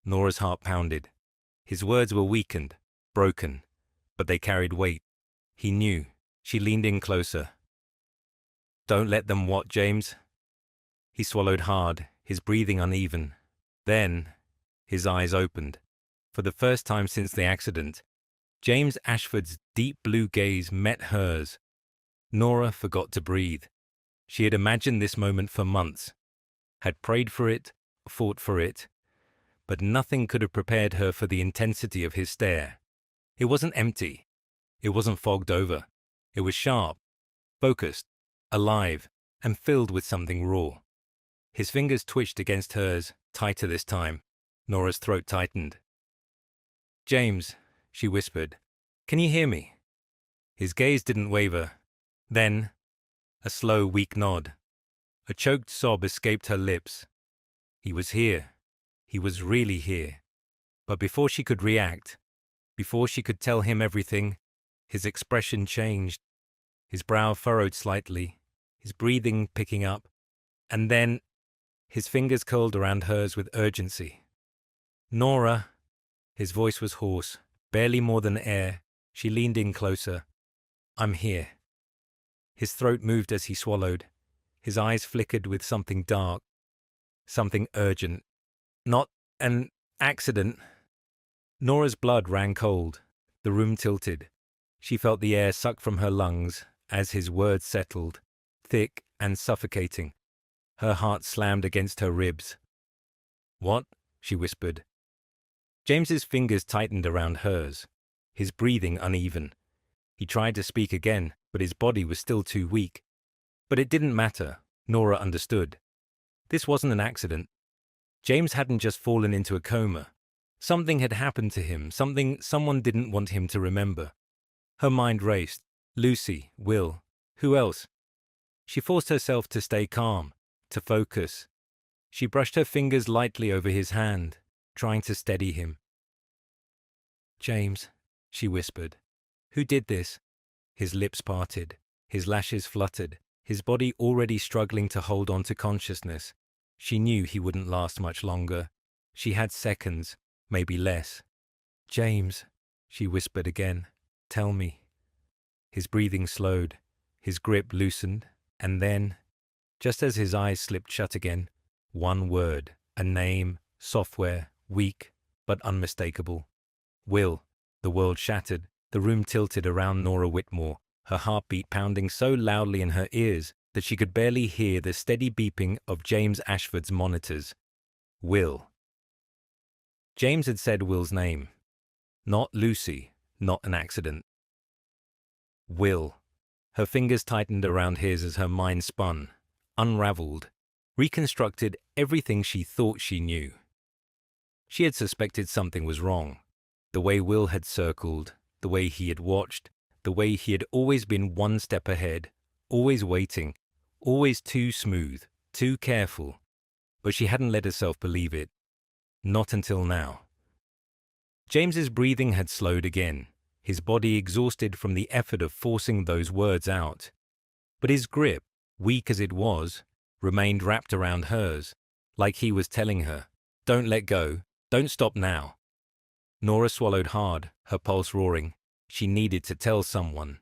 Nora's heart pounded. His words were weakened, broken, but they carried weight. He knew. She leaned in closer. "Don't let them what, James?" He swallowed hard, his breathing uneven. Then, his eyes opened. For the first time since the accident, James Ashford's deep blue gaze met hers. Nora forgot to breathe. She had imagined this moment for months, had prayed for it, fought for it, but nothing could have prepared her for the intensity of his stare. It wasn't empty. It wasn't fogged over. It was sharp, focused, alive, and filled with something raw. His fingers twitched against hers, tighter this time. Nora's throat tightened. "James," she whispered, "can you hear me?" His gaze didn't waver. Then, a slow, weak nod. A choked sob escaped her lips. He was here. He was really here. But before she could react, before she could tell him everything, his expression changed. His brow furrowed slightly, his breathing picking up, and then his fingers curled around hers with urgency. "Nora," his voice was hoarse, barely more than air. She leaned in closer. "I'm here." His throat moved as he swallowed. His eyes flickered with something dark, something urgent. "Not an accident." Nora's blood ran cold. The room tilted. She felt the air suck from her lungs as his words settled, thick and suffocating. Her heart slammed against her ribs. "What?" she whispered. James's fingers tightened around hers, his breathing uneven. He tried to speak again, but his body was still too weak. But it didn't matter. Nora understood. This wasn't an accident. James hadn't just fallen into a coma. Something had happened to him, something someone didn't want him to remember. Her mind raced. Lucy, Will, who else? She forced herself to stay calm, to focus. She brushed her fingers lightly over his hand, trying to steady him. "James," she whispered. "Who did this?" His lips parted, his lashes fluttered, his body already struggling to hold on to consciousness. She knew he wouldn't last much longer. She had seconds, maybe less. "James," she whispered again, "tell me." His breathing slowed, his grip loosened, and then, just as his eyes slipped shut again, one word, a name, software, weak, but unmistakable. "Will." The world shattered, the room tilted around Nora Whitmore, her heartbeat pounding so loudly in her ears that she could barely hear the steady beeping of James Ashford's monitors. Will. James had said Will's name. Not Lucy, not an accident. Will. Her fingers tightened around his as her mind spun, unraveled, reconstructed everything she thought she knew. She had suspected something was wrong. The way Will had circled, the way he had watched, the way he had always been one step ahead, always waiting, always too smooth, too careful. But she hadn't let herself believe it. Not until now. James's breathing had slowed again, his body exhausted from the effort of forcing those words out. But his grip, weak as it was, remained wrapped around hers, like he was telling her, "Don't let go, don't stop now." Nora swallowed hard, her pulse roaring. She needed to tell someone.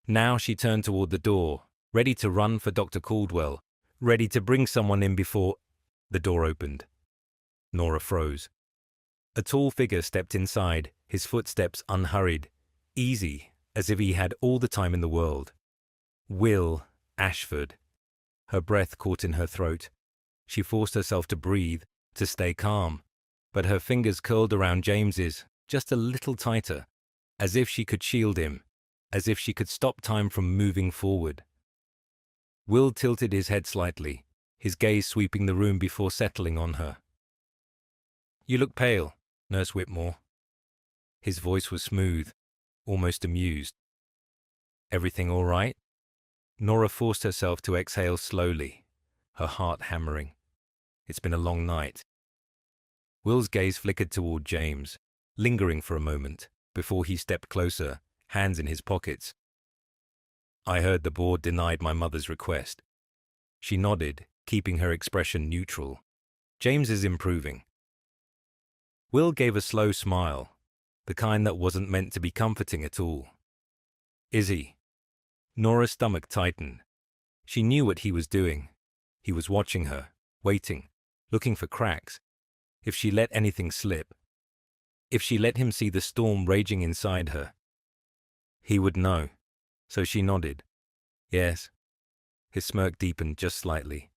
Now she turned toward the door, ready to run for Dr. Caldwell, ready to bring someone in before the door opened. Nora froze. A tall figure stepped inside, his footsteps unhurried, easy, as if he had all the time in the world. Will Ashford. Her breath caught in her throat. She forced herself to breathe, to stay calm, but her fingers curled around James's, just a little tighter, as if she could shield him, as if she could stop time from moving forward. Will tilted his head slightly, his gaze sweeping the room before settling on her. "You look pale, Nurse Whitmore." His voice was smooth, almost amused. "Everything all right?" Nora forced herself to exhale slowly, her heart hammering. "It's been a long night." Will's gaze flickered toward James, lingering for a moment, before he stepped closer, hands in his pockets. "I heard the board denied my mother's request." She nodded, keeping her expression neutral. "James is improving." Will gave a slow smile. the kind that wasn't meant to be comforting at all. Is he? Nora's stomach tightened. She knew what he was doing. He was watching her, waiting, looking for cracks. If she let anything slip, if she let him see the storm raging inside her, he would know. So she nodded. Yes. His smirk deepened just slightly.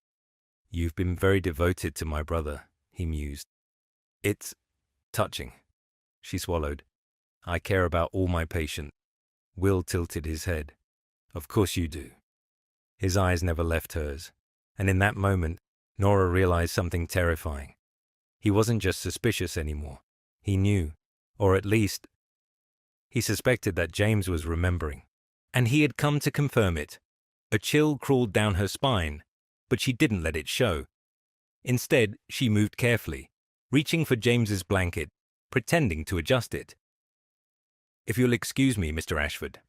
You've been very devoted to my brother, he mused. It's touching. She swallowed. I care about all my patients. Will tilted his head. Of course you do. His eyes never left hers. And in that moment, Nora realized something terrifying. He wasn't just suspicious anymore. He knew, or at least, he suspected that James was remembering. And he had come to confirm it. A chill crawled down her spine, but she didn't let it show. Instead, she moved carefully, reaching for James's blanket, pretending to adjust it. If you'll excuse me, Mr. Ashford,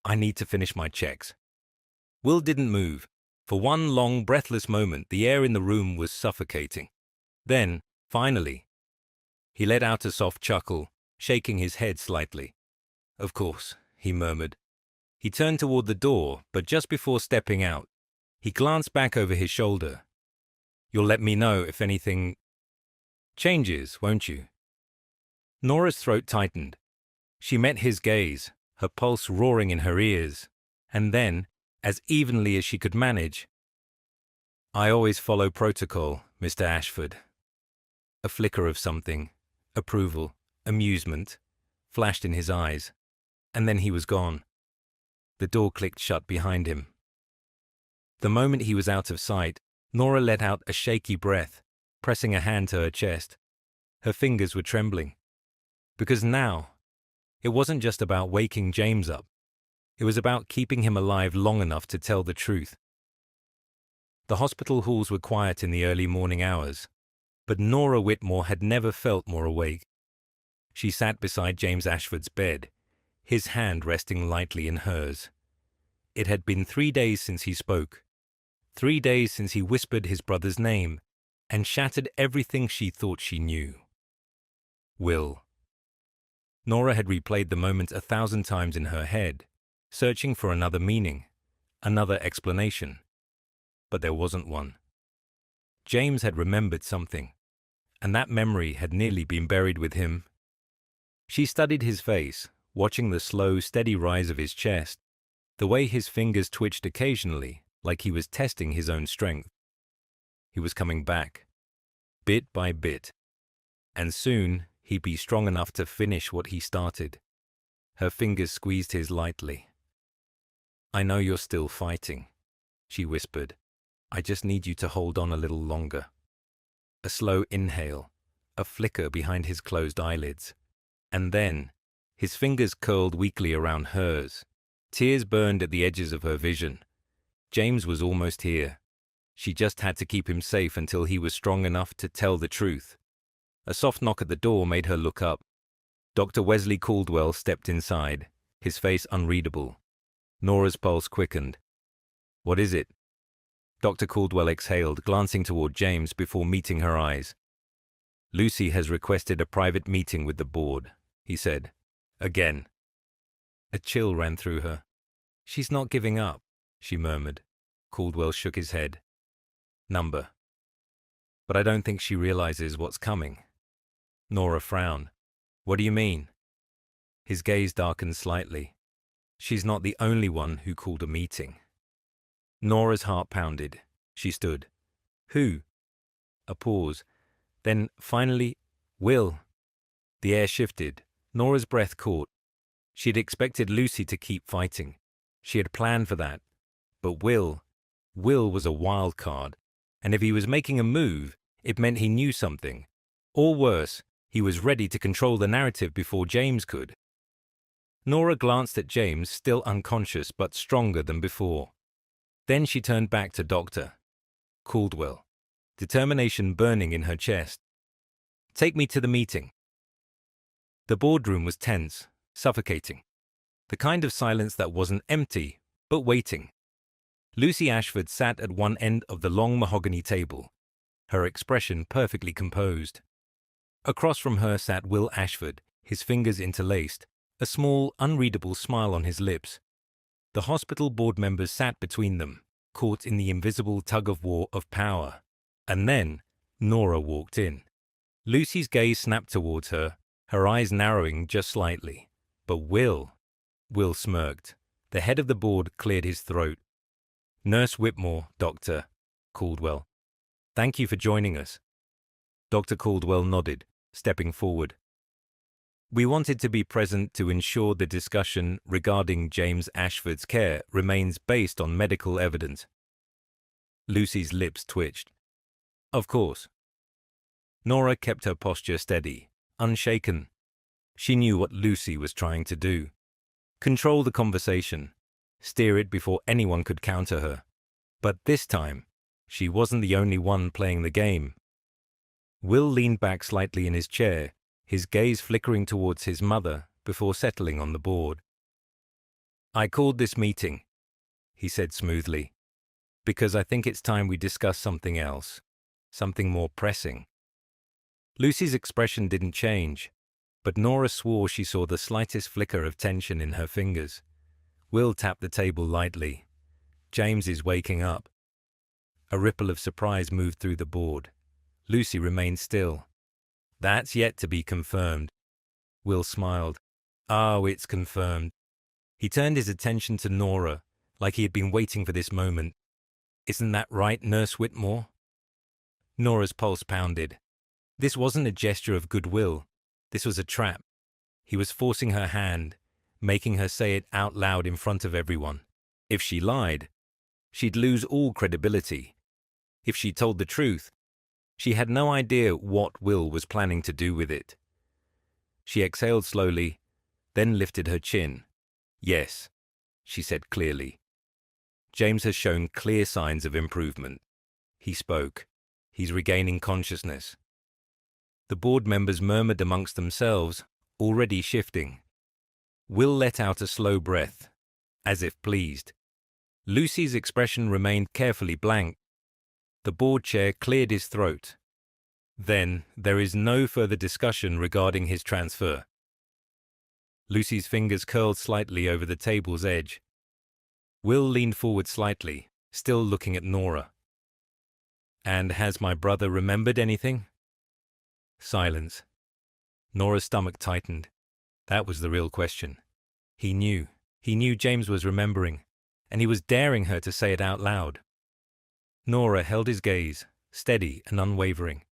I need to finish my checks. Will didn't move. For one long, breathless moment, the air in the room was suffocating. Then, finally, he let out a soft chuckle, shaking his head slightly. Of course, he murmured. He turned toward the door, but just before stepping out, he glanced back over his shoulder. You'll let me know if anything changes, won't you? Nora's throat tightened. She met his gaze, her pulse roaring in her ears, and then, as evenly as she could manage, I always follow protocol, Mr. Ashford. A flicker of something, approval, amusement, flashed in his eyes, and then he was gone. The door clicked shut behind him. The moment he was out of sight, Nora let out a shaky breath, pressing a hand to her chest. Her fingers were trembling. Because now, it wasn't just about waking James up. It was about keeping him alive long enough to tell the truth. The hospital halls were quiet in the early morning hours, but Nora Whitmore had never felt more awake. She sat beside James Ashford's bed, his hand resting lightly in hers. It had been 3 days since he spoke, 3 days since he whispered his brother's name and shattered everything she thought she knew. Will. Nora had replayed the moment 1,000 times in her head, searching for another meaning, another explanation. But there wasn't one. James had remembered something, and that memory had nearly been buried with him. She studied his face, watching the slow, steady rise of his chest, the way his fingers twitched occasionally, like he was testing his own strength. He was coming back, bit by bit, and soon he'd be strong enough to finish what he started. Her fingers squeezed his lightly. I know you're still fighting, she whispered. I just need you to hold on a little longer. A slow inhale, a flicker behind his closed eyelids, and then his fingers curled weakly around hers. Tears burned at the edges of her vision. James was almost here. She just had to keep him safe until he was strong enough to tell the truth. A soft knock at the door made her look up. Dr. Wesley Caldwell stepped inside, his face unreadable. Nora's pulse quickened. What is it? Dr. Caldwell exhaled, glancing toward James before meeting her eyes. Lucy has requested a private meeting with the board, he said. Again. A chill ran through her. She's not giving up, she murmured. Caldwell shook his head. Number. But I don't think she realizes what's coming. Nora frowned. What do you mean? His gaze darkened slightly. She's not the only one who called a meeting. Nora's heart pounded. She stood. Who? A pause. Then, finally, Will. The air shifted. Nora's breath caught. She had expected Lucy to keep fighting. She had planned for that. But Will was a wild card. And if he was making a move, it meant he knew something. Or worse, he was ready to control the narrative before James could. Nora glanced at James, still unconscious but stronger than before. Then she turned back to Dr. Caldwell, determination burning in her chest. Take me to the meeting. The boardroom was tense, suffocating. The kind of silence that wasn't empty, but waiting. Lucy Ashford sat at one end of the long mahogany table, her expression perfectly composed. Across from her sat Will Ashford, his fingers interlaced, a small, unreadable smile on his lips. The hospital board members sat between them, caught in the invisible tug-of-war of power. And then, Nora walked in. Lucy's gaze snapped towards her, her eyes narrowing just slightly. But Will smirked. The head of the board cleared his throat. "Nurse Whitmore, Dr. Caldwell. Thank you for joining us." Dr. Caldwell nodded, stepping forward. "We wanted to be present to ensure the discussion regarding James Ashford's care remains based on medical evidence." Lucy's lips twitched. "Of course." Nora kept her posture steady, unshaken. She knew what Lucy was trying to do. Control the conversation, steer it before anyone could counter her. But this time, she wasn't the only one playing the game. Will leaned back slightly in his chair, his gaze flickering towards his mother before settling on the board. "I called this meeting," he said smoothly, "because I think it's time we discuss something else, something more pressing." Lucy's expression didn't change, but Nora swore she saw the slightest flicker of tension in her fingers. Will tapped the table lightly. "James is waking up." A ripple of surprise moved through the board. Lucy remained still. "That's yet to be confirmed." Will smiled. "Oh, it's confirmed." He turned his attention to Nora, like he had been waiting for this moment. "Isn't that right, Nurse Whitmore?" Nora's pulse pounded. This wasn't a gesture of goodwill. This was a trap. He was forcing her hand, making her say it out loud in front of everyone. If she lied, she'd lose all credibility. If she told the truth, she had no idea what Will was planning to do with it. She exhaled slowly, then lifted her chin. "Yes," she said clearly. "James has shown clear signs of improvement." He spoke. "He's regaining consciousness." The board members murmured amongst themselves, already shifting. Will let out a slow breath, as if pleased. Lucy's expression remained carefully blank. The board chair cleared his throat. "Then there is no further discussion regarding his transfer." Lucy's fingers curled slightly over the table's edge. Will leaned forward slightly, still looking at Nora. "And has my brother remembered anything?" Silence. Nora's stomach tightened. That was the real question. He knew James was remembering, and he was daring her to say it out loud. Nora held his gaze, steady and unwavering.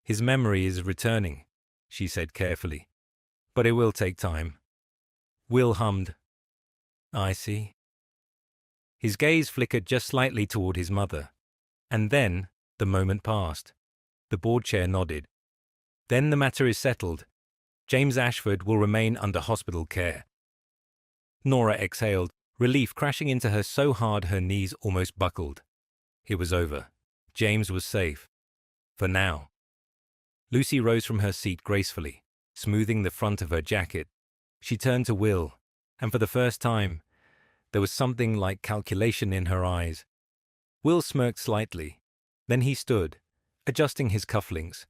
"His memory is returning," she said carefully, "but it will take time." Will hummed, "I see." His gaze flickered just slightly toward his mother, and then the moment passed. The board chair nodded. "Then the matter is settled. James Ashford will remain under hospital care." Nora exhaled, relief crashing into her so hard her knees almost buckled. It was over. James was safe. For now. Lucy rose from her seat gracefully, smoothing the front of her jacket. She turned to Will, and for the first time, there was something like calculation in her eyes. Will smirked slightly. Then he stood, adjusting his cufflinks.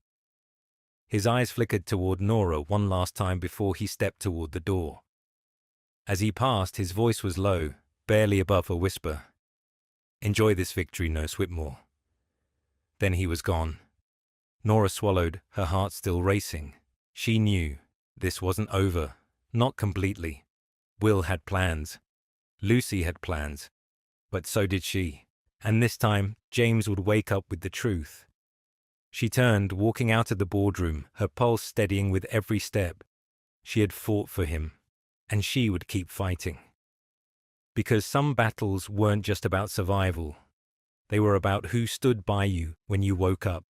His eyes flickered toward Nora one last time before he stepped toward the door. As he passed, his voice was low, barely above a whisper. "Enjoy this victory, Nurse Whitmore." Then he was gone. Nora swallowed, her heart still racing. She knew this wasn't over, not completely. Will had plans. Lucy had plans. But so did she. And this time, James would wake up with the truth. She turned, walking out of the boardroom, her pulse steadying with every step. She had fought for him, and she would keep fighting. Because some battles weren't just about survival. They were about who stood by you when you woke up.